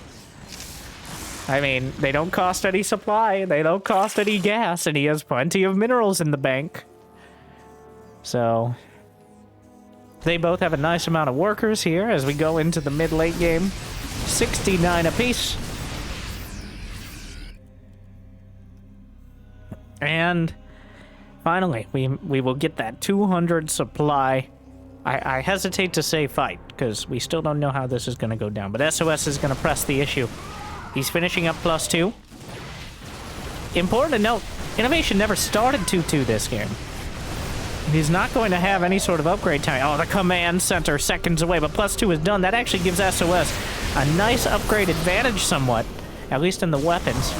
I mean, they don't cost any supply, they don't cost any gas, and he has plenty of minerals in the bank. So, they both have a nice amount of workers here as we go into the mid-late game. 69 apiece. And finally, we will get that 200 supply. I hesitate to say fight, because we still don't know how this is going to go down, but SOS is going to press the issue. He's finishing up +2. Important to note, INnoVation never started 2-2 this game. He's not going to have any sort of upgrade time. Oh, the command center seconds away, but +2 is done. That actually gives SOS a nice upgrade advantage somewhat, at least in the weapons.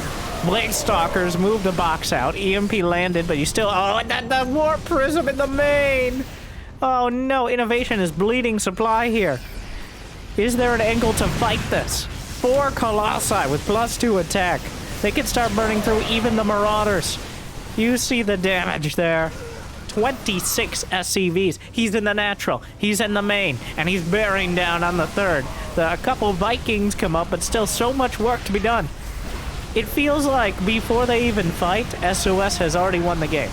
Blade Stalkers moved the box out. EMP landed, but you still... Oh, and the Warp Prism in the main! Oh no, INnoVation is bleeding supply here. Is there an angle to fight this? 4 Colossi with +2 attack. They can start burning through even the Marauders. You see the damage there. 26 SCVs. He's in the natural. He's in the main. And he's bearing down on the 3rd. A couple Vikings come up, but still so much work to be done. It feels like before they even fight, SOS has already won the game.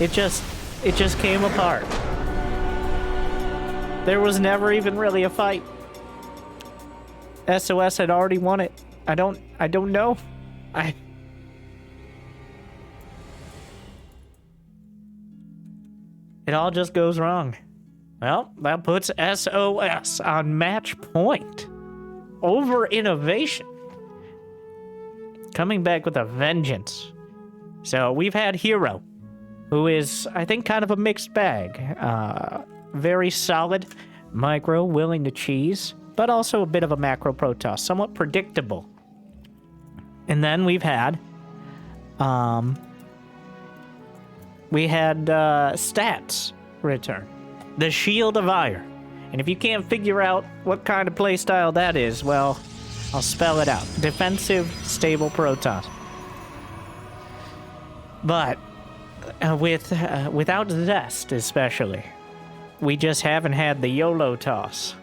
It just came apart. There was never even really a fight. SOS had already won it. I don't know. It all just goes wrong. Well, that puts SOS on match point over INnoVation. Coming back with a vengeance. So we've had Hero, who is, I think, kind of a mixed bag. Very solid, micro, willing to cheese, but also a bit of a macro Protoss, somewhat predictable. And then we've had we had stats return. The Shield of Ire. And if you can't figure out what kind of playstyle that is, well, I'll spell it out. Defensive, stable Protoss. But without Zest, especially, we just haven't had the YOLO toss.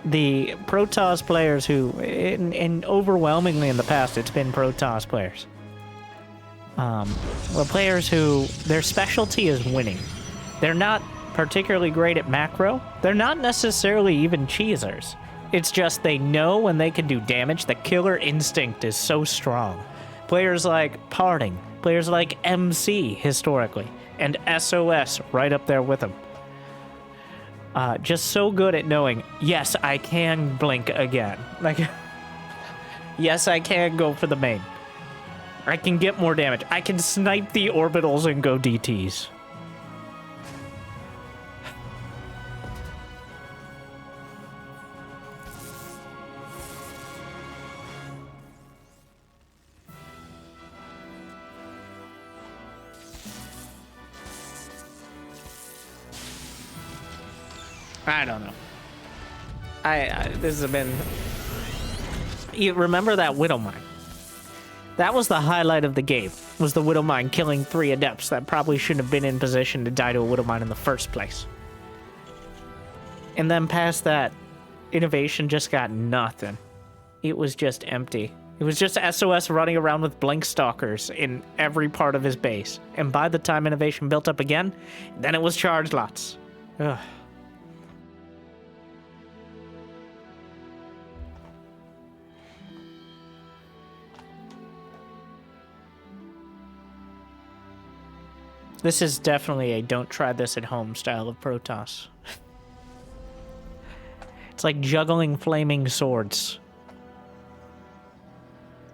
The Protoss players who, and overwhelmingly in the past, it's been Protoss players. Well, players who, their specialty is winning. They're not particularly great at macro. They're not necessarily even cheesers. It's just they know when they can do damage. The killer instinct is so strong. Players like Parting, players like MC historically, and SOS right up there with them. Just so good at knowing, yes, I can blink again. Like, yes, I can go for the main. I can get more damage. I can snipe the orbitals and go DTs. I don't know. This has been... You remember that Widow Mine? That was the highlight of the game, was the Widow Mine killing 3 Adepts that probably shouldn't have been in position to die to a Widow Mine in the first place. And then past that, INnoVation just got nothing. It was just empty. It was just SOS running around with Blink Stalkers in every part of his base. And by the time INnoVation built up again, then it was charge lots. Ugh. This is definitely a don't try this at home style of Protoss. It's like juggling flaming swords.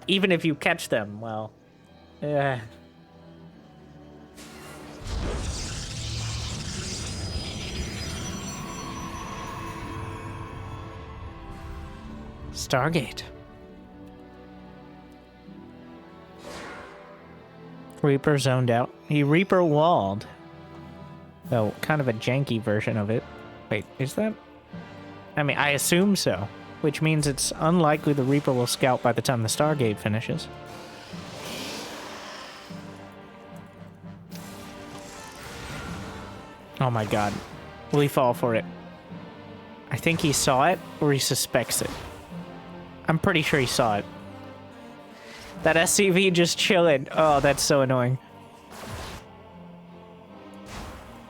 Even if you catch them, well... Stargate. Reaper zoned out. He Reaper walled. Though, kind of a janky version of it. Wait, is that? I mean, I assume so. Which means it's unlikely the Reaper will scout by the time the Stargate finishes. Oh my god. Will he fall for it? I think he saw it, or he suspects it. I'm pretty sure he saw it. That SCV just chilling. Oh, that's so annoying.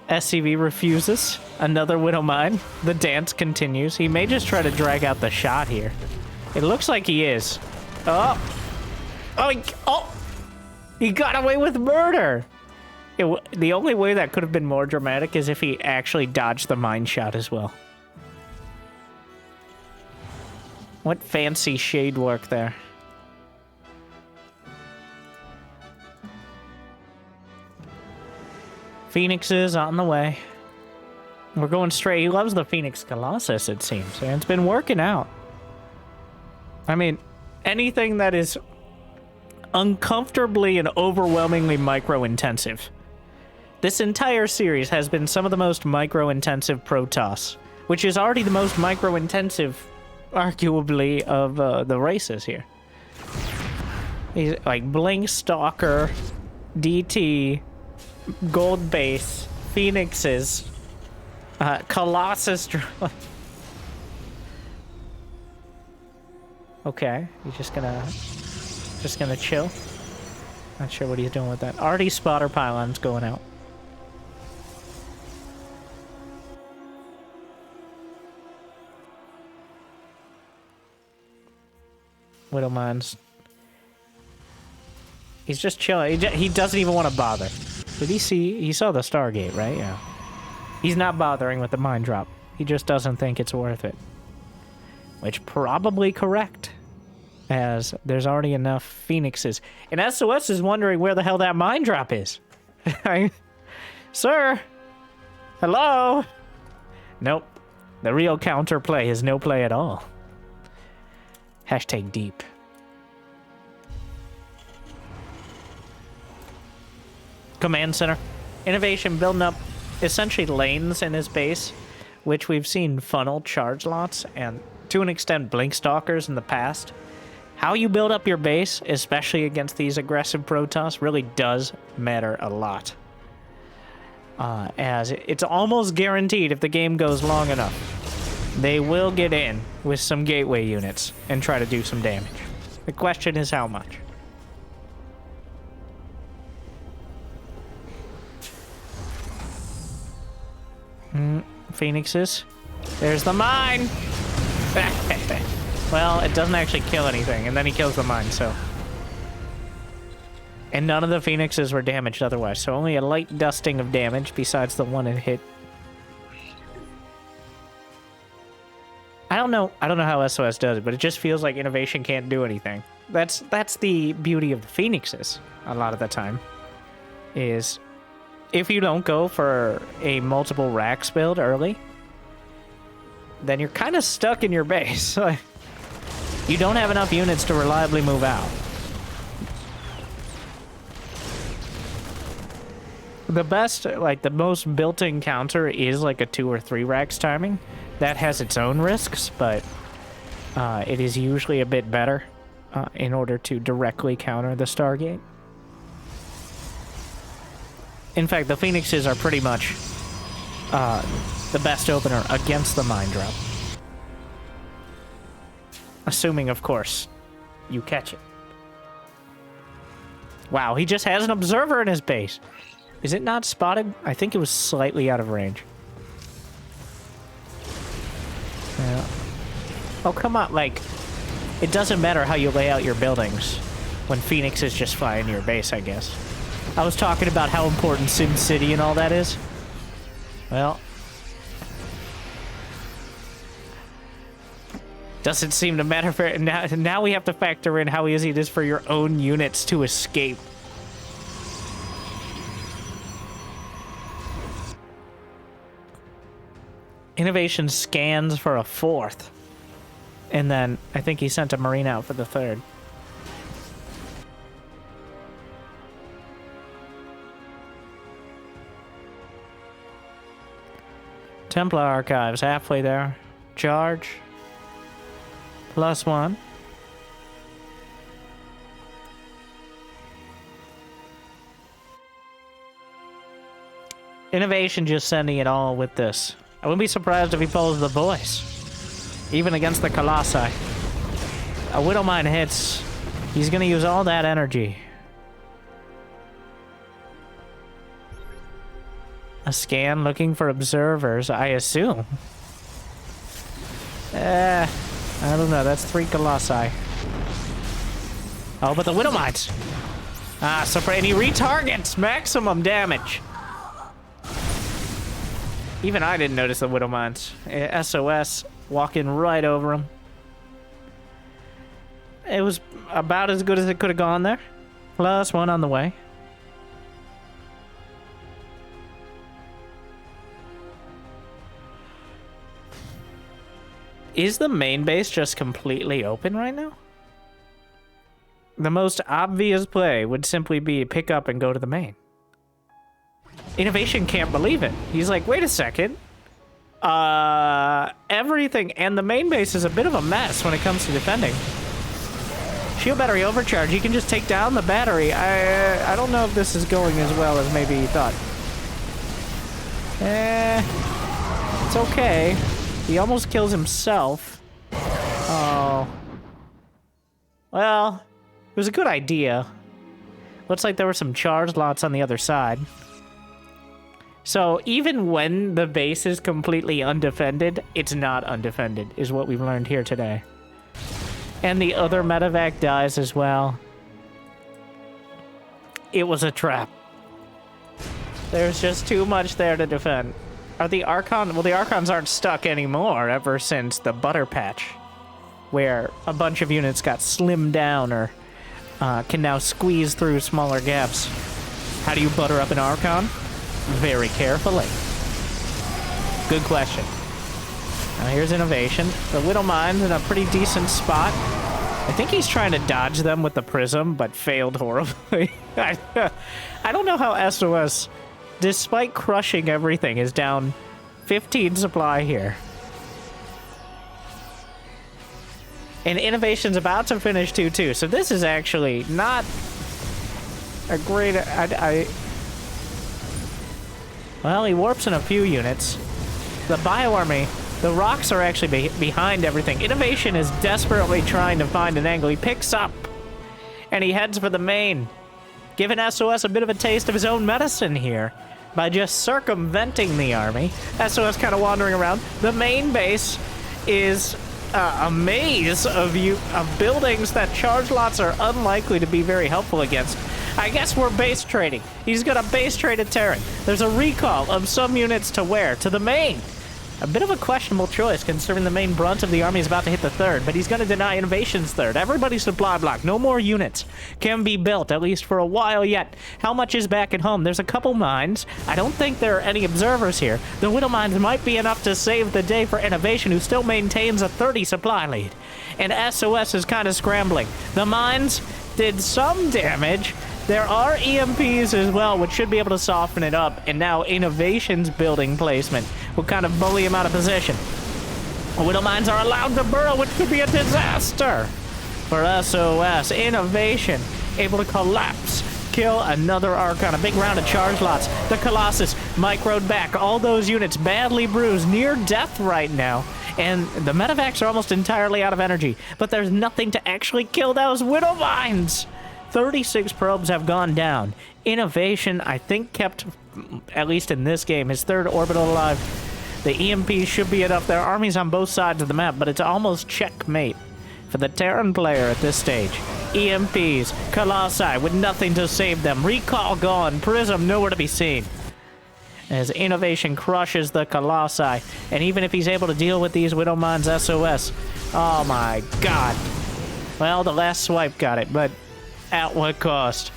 SCV refuses. Another Widow Mine. The dance continues. He may just try to drag out the shot here. It looks like he is. Oh! Oh! He got away with murder! The only way that could have been more dramatic is if he actually dodged the mine shot as well. What fancy shade work there. Phoenix is on the way. We're going straight. He loves the Phoenix Colossus, it seems. And it's been working out. I mean, anything that is uncomfortably and overwhelmingly micro-intensive. This entire series has been some of the most micro-intensive Protoss, which is already the most micro-intensive, arguably, of the races here. He's like Blink Stalker, DT, Gold Base, Phoenixes, Colossus. Okay, he's just gonna chill. Not sure what he's doing with that. Already spotter pylons going out. Widow Mines. He's just chilling. He doesn't even want to bother. Did he see? He saw the Stargate, right? Yeah. He's not bothering with the mine drop. He just doesn't think it's worth it. Which probably correct, as there's already enough Phoenixes. And SOS is wondering where the hell that mine drop is. Sir? Hello? Nope. The real counterplay is no play at all. Hashtag deep. command center. INnoVation building up essentially lanes in his base, which we've seen funnel charge lots and to an extent blink stalkers in the past. How you build up your base, especially against these aggressive Protoss, really does matter a lot. As it's almost guaranteed if the game goes long enough, they will get in with some gateway units and try to do some damage. The question is how much. Phoenixes. There's the mine! Well, it doesn't actually kill anything, and then he kills the mine, so... And none of the Phoenixes were damaged otherwise, so only a light dusting of damage besides the one it hit. I don't know how SOS does it, but it just feels like INnoVation can't do anything. That's the beauty of the Phoenixes a lot of the time. Is if you don't go for a multiple racks build early, then you're kind of stuck in your base. You don't have enough units to reliably move out. The best, like the most built-in counter is like a 2 or 3 racks timing. That has its own risks, but it is usually a bit better in order to directly counter the Stargate. In fact, the Phoenixes are pretty much the best opener against the mine drop. Assuming, of course, you catch it. Wow, he just has an observer in his base. Is it not spotted? I think it was slightly out of range. Yeah. Oh, come on, like, it doesn't matter how you lay out your buildings when Phoenixes just fly into your base, I guess. I was talking about how important Sim City and all that is. Well, doesn't seem to matter for now we have to factor in how easy it is for your own units to escape. INnoVation scans for a 4th. And then I think he sent a Marine out for the 3rd. Templar Archives, halfway there. Charge. +1. INnoVation just sending it all with this. I wouldn't be surprised if he pulls the voice. Even against the Colossi. A Widowmine hits. He's gonna use all that energy. A scan looking for observers, I assume. I don't know, that's 3 Colossi. Oh, but the Widowmines! Ah, so and he retargets maximum damage. Even I didn't notice the Widowmines. SOS walking right over him. It was about as good as it could have gone there. +1 on the way. Is the main base just completely open right now? The most obvious play would simply be pick up and go to the main. INnoVation can't believe it. He's like, wait a second. Everything, and the main base is a bit of a mess when it comes to defending. Shield battery overcharge, he can just take down the battery. I don't know if this is going as well as maybe he thought. It's okay. He almost kills himself. Oh. Well, it was a good idea. Looks like there were some charge lots on the other side. So even when the base is completely undefended, it's not undefended, is what we've learned here today. And the other medevac dies as well. It was a trap. There's just too much there to defend. Are the Archon... Well, the Archons aren't stuck anymore ever since the Butter Patch, where a bunch of units got slimmed down or can now squeeze through smaller gaps. How do you butter up an Archon? Very carefully. Good question. Now here's INnoVation. The Widowmine's in a pretty decent spot. I think he's trying to dodge them with the prism, but failed horribly. I don't know how SOS, despite crushing everything, is down 15 supply here. And INnoVation's about to finish 2-2, so this is actually not a great... Well, he warps in a few units. The bioarmy, the rocks are actually behind everything. INnoVation is desperately trying to find an angle. He picks up, and he heads for the main, giving SOS a bit of a taste of his own medicine here by just circumventing the army. SOS kind of wandering around. The main base is a maze of buildings that charge lots are unlikely to be very helpful against. I guess we're base trading. He's gonna base trade a Terran. There's a recall of some units to where? To the main. A bit of a questionable choice, considering the main brunt of the army is about to hit the third, but he's going to deny INnoVation's third. Everybody's supply block. No more units can be built, at least for a while yet. How much is back at home? There's a couple mines. I don't think there are any observers here. The Widow mines might be enough to save the day for INnoVation, who still maintains a 30 supply lead. And SOS is kind of scrambling. The mines did some damage. There are EMPs as well, which should be able to soften it up. And now INnoVation's building placement will kind of bully him out of position. Widow mines are allowed to burrow, which could be a disaster for SOS. INnoVation able to collapse, kill another Archon. A big round of charge lots. The Colossus microed back. All those units badly bruised, near death right now. And the medevacs are almost entirely out of energy. But there's nothing to actually kill those Widow mines. 36 probes have gone down. INnoVation, I think, kept, at least in this game, his third orbital alive. The EMP should be enough. There are armies on both sides of the map, but it's almost checkmate for the Terran player at this stage. EMPs, Colossi with nothing to save them. Recall gone. Prism nowhere to be seen. As INnoVation crushes the Colossi, and even if he's able to deal with these Widow mines, SOS, oh my god. Well, the last swipe got it, but at what cost?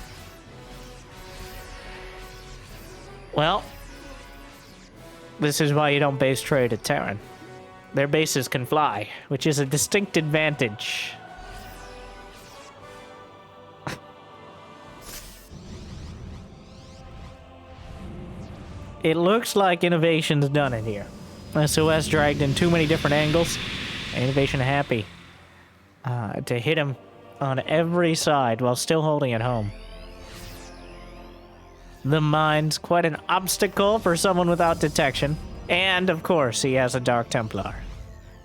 Well, this is why you don't base trade a Terran. Their bases can fly, which is a distinct advantage. It looks like INnoVation's done it here. SOS dragged in too many different angles. INnoVation happy to hit him on every side while still holding it home. The mine's quite an obstacle for someone without detection. And, of course, he has a Dark Templar.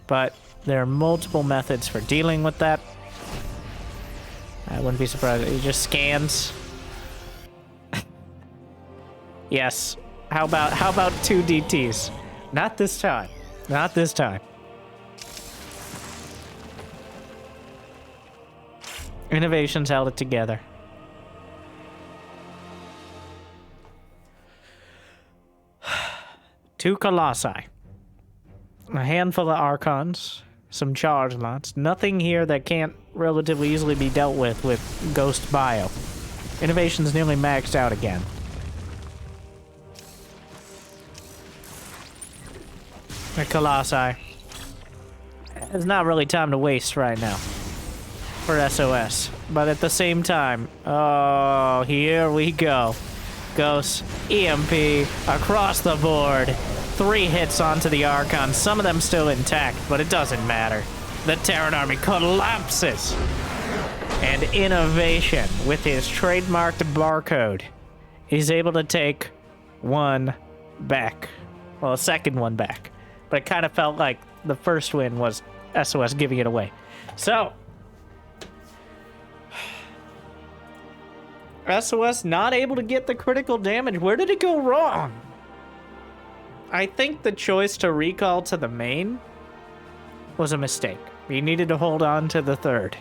But there are multiple methods for dealing with that. I wouldn't be surprised. He just scans. Yes. How about 2 DTs? Not this time. Not this time. INnoVation's held it together. Two Colossi. A handful of Archons. Some charge lots. Nothing here that can't relatively easily be dealt with Ghost Bio. INnoVation's nearly maxed out again. The Colossi. There's not really time to waste right now for SOS. But at the same time, oh, here we go. Ghost, EMP, across the board. 3 hits onto the Archon, some of them still intact, but it doesn't matter. The Terran army collapses. And INnoVation, with his trademarked barcode, is able to take one back. Well, a second one back. But it kind of felt like the first win was SOS giving it away. So, SOS not able to get the critical damage. Where did it go wrong? I think the choice to recall to the main was a mistake. He needed to hold on to the third.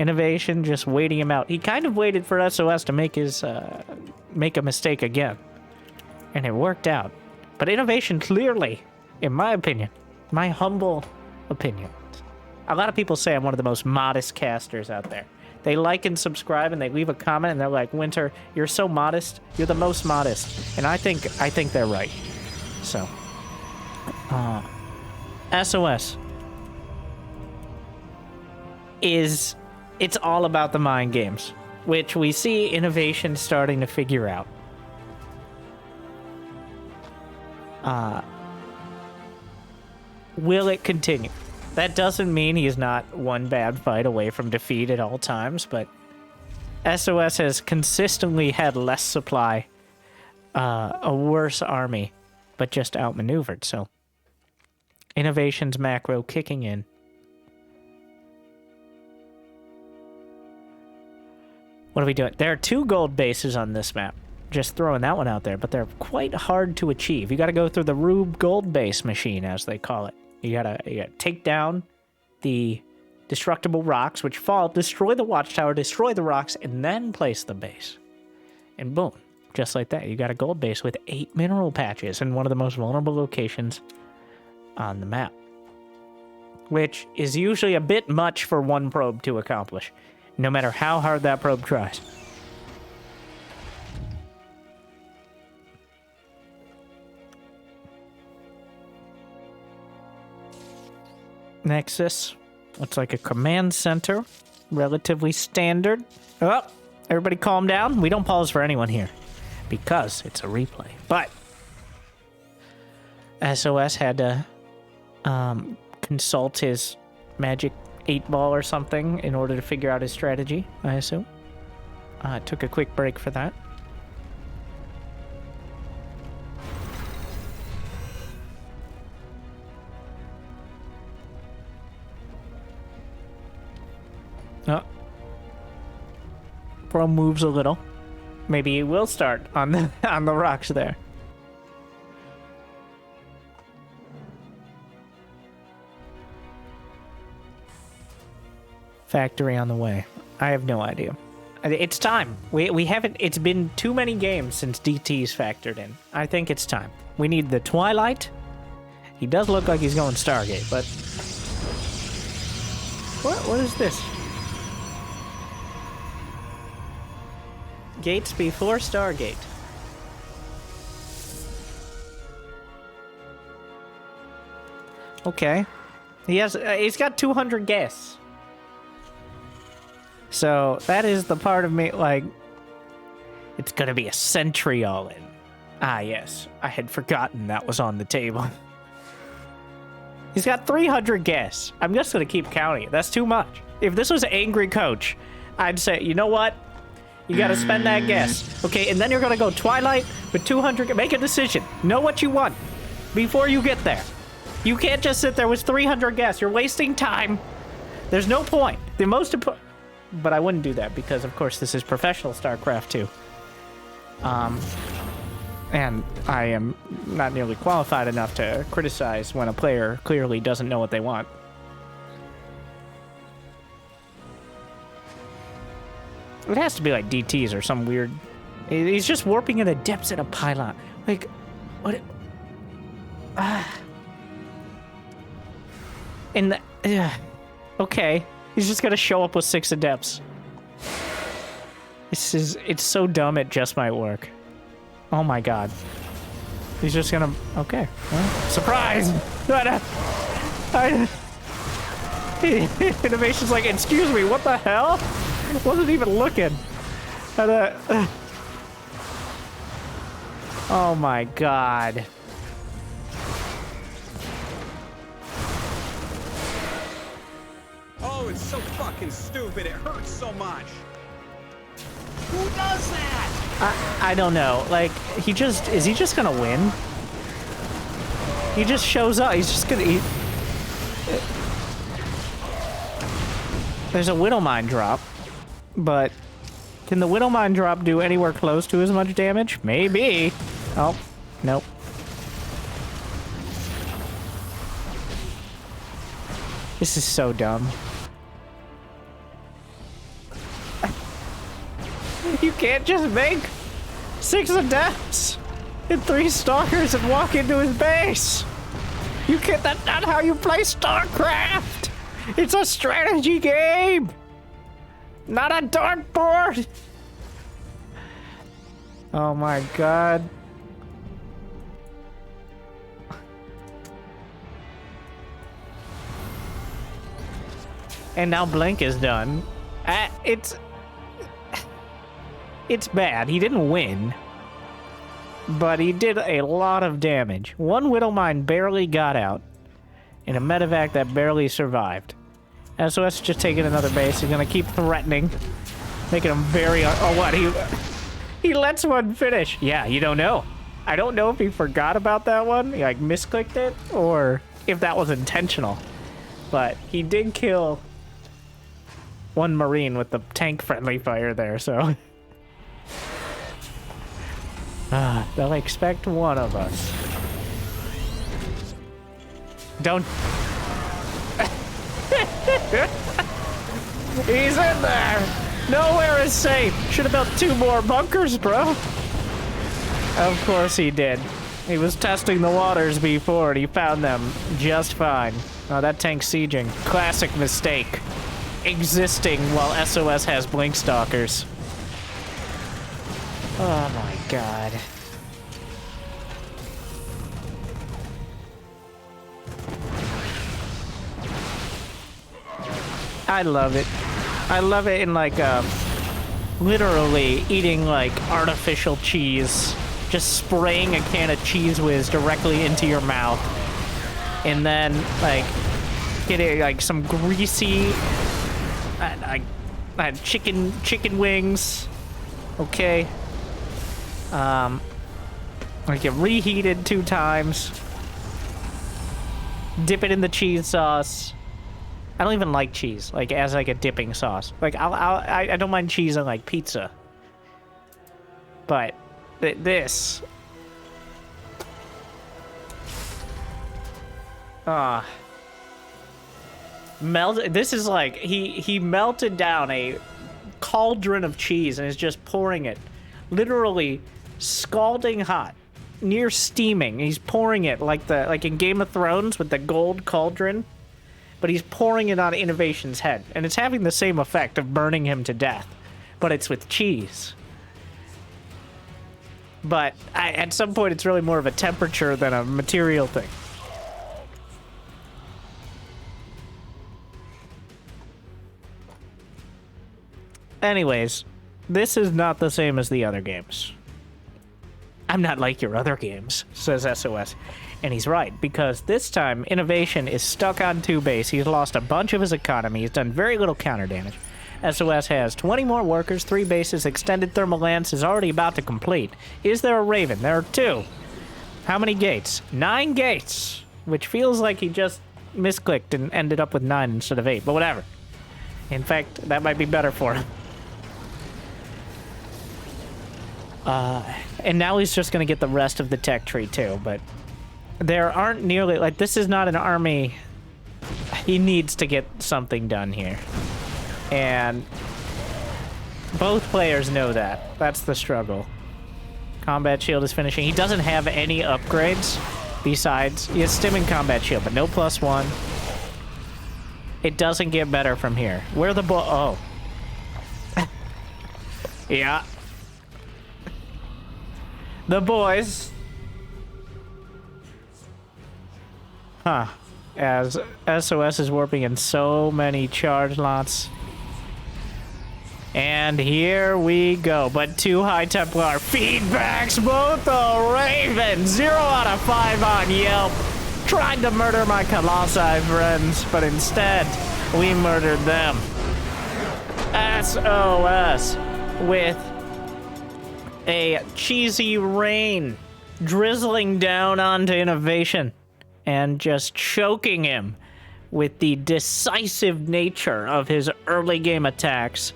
INnoVation just waiting him out. He kind of waited for SOS to make a mistake again. And it worked out. But INnoVation clearly, in my opinion, my humble opinion, a lot of people say I'm one of the most modest casters out there. They like and subscribe and they leave a comment and they're like, Winter, you're so modest. You're the most modest. And I think they're right. So, SOS. is it's all about the mind games, which we see INnoVation starting to figure out. Will it continue? That doesn't mean he's not one bad fight away from defeat at all times, but SOS has consistently had less supply, a worse army, but just outmaneuvered, so INnoVation's macro kicking in. What are we doing? There are 2 gold bases on this map. Just throwing that one out there, but they're quite hard to achieve. You got to go through the Rube gold base machine, as they call it. You gotta take down the destructible rocks, which fall, destroy the watchtower, destroy the rocks, and then place the base. And boom, just like that, you got a gold base with 8 mineral patches in one of the most vulnerable locations on the map, which is usually a bit much for one probe to accomplish, no matter how hard that probe tries. Nexus. Looks like a command center. Relatively standard. Oh, everybody calm down. We don't pause for anyone here because it's a replay. But SOS had to consult his magic 8-ball or something in order to figure out his strategy, I assume. Took a quick break for that. Oh. Pro moves a little. Maybe he will start on the rocks there. Factory on the way. I have no idea. It's time. We haven't. It's been too many games since DT's factored in. I think it's time. We need the Twilight. He does look like he's going Stargate, but what is this? Gates before Stargate. Okay. He's got 200 guests. So that is the part of me, like, it's gonna be a sentry all in. Ah, yes. I had forgotten that was on the table. He's got 300 guests. I'm just gonna keep counting it. That's too much. If this was Angry Coach, I'd say, you know what? You gotta spend that guess. Okay, and then you're gonna go Twilight with 200. Make a decision. Know what you want before you get there. You can't just sit there with 300 guests. You're wasting time. There's no point. The most important. But I wouldn't do that because, of course, this is professional StarCraft 2. And I am not nearly qualified enough to criticize when a player clearly doesn't know what they want. It has to be like DTs or some weird... He's just warping in the depths in a pylon. Like, what... In the... okay. He's just gonna show up with 6 adepts. It's so dumb it just might work. Oh my god. He's just gonna... Okay. Well, surprise! INnoVation's like, excuse me, what the hell? Wasn't even looking. Oh my god. Oh, it's so fucking stupid. It hurts so much. Who does that? I don't know. Like, is he just gonna win? He just shows up. He's just gonna... There's a Widowmine drop. But can the Widowmine drop do anywhere close to as much damage? Maybe. Oh, nope. This is so dumb. You can't just make 6 adepts and 3 stalkers and walk into his base. You can't. That's not how you play StarCraft. It's a strategy game. Not a dartboard! Oh my god. And now Blink is done. It's bad. He didn't win. But he did a lot of damage. One Widow Mine barely got out. And a medevac that barely survived. SOS just taking another base. He's gonna keep threatening. Making him very... Oh, what? He lets one finish. Yeah, you don't know. I don't know if he forgot about that one. He, like, misclicked it. Or if that was intentional. But he did kill one Marine with the tank-friendly fire there, so... they'll expect one of us. Don't... He's in there! Nowhere is safe! Should have built 2 more bunkers, bro! Of course he did. He was testing the waters before and he found them just fine. Oh, that tank's sieging. Classic mistake. Existing while SOS has Blink Stalkers. Oh my god. I love it. I love it in like, literally eating like artificial cheese. Just spraying a can of Cheese Whiz directly into your mouth. And then, like, getting like some greasy, chicken wings. Okay. Like get reheated 2 times. Dip it in the cheese sauce. I don't even like cheese, like as like a dipping sauce. Like I don't mind cheese on like pizza. But this. This is like he melted down a cauldron of cheese and is just pouring it, literally scalding hot, near steaming. He's pouring it like in Game of Thrones with the gold cauldron, but he's pouring it on INnoVation's head, and it's having the same effect of burning him to death, but it's with cheese. But at some point, it's really more of a temperature than a material thing. Anyways, this is not the same as the other games. I'm not like your other games, says SOS. And he's right, because this time, INnoVation is stuck on 2 base. He's lost a bunch of his economy. He's done very little counter damage. SOS has 20 more workers, 3 bases, extended thermal lance is already about to complete. Is there a Raven? There are 2. How many gates? 9 gates, which feels like he just misclicked and ended up with 9 instead of 8, but whatever. In fact, that might be better for him. And now he's just going to get the rest of the tech tree too, but there aren't nearly, like, this is not an army. He needs to get something done here. And both players know that. That's the struggle. Combat shield is finishing. He doesn't have any upgrades besides, he has stim and combat shield, but no +1. It doesn't get better from here. Where the oh. Yeah. The boys. Huh. As SOS is warping in so many charge lots. And here we go. But 2 High Templar feedbacks, both the Ravens. 0 out of 5 on Yelp. Tried to murder my Colossi friends, but instead, we murdered them. SOS with a cheesy rain drizzling down onto INnoVation and just choking him with the decisive nature of his early game attacks,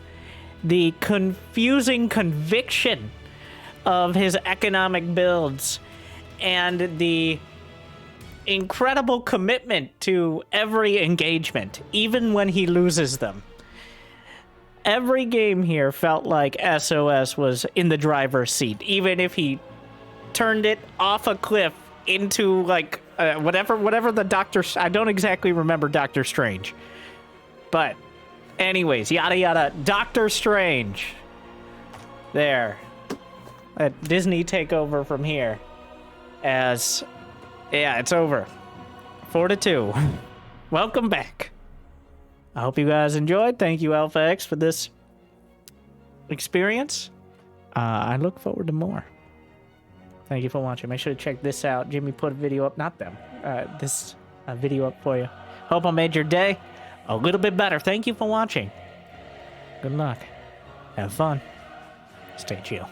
the confusing conviction of his economic builds, and the incredible commitment to every engagement, even when he loses them. Every game here felt like SOS was in the driver's seat, even if he turned it off a cliff into, like, whatever the Doctor... I don't exactly remember Doctor Strange. But, anyways, yada yada. Doctor Strange. There. Let Disney take over from here. As... yeah, it's over. 4-2. Welcome back. I hope you guys enjoyed. Thank you, AlphaX, for this experience. I look forward to more. Thank you for watching. Make sure to check this out. Jimmy put a video up, not them. This video up for you. Hope I made your day a little bit better. Thank you for watching. Good luck. Have fun. Stay chill.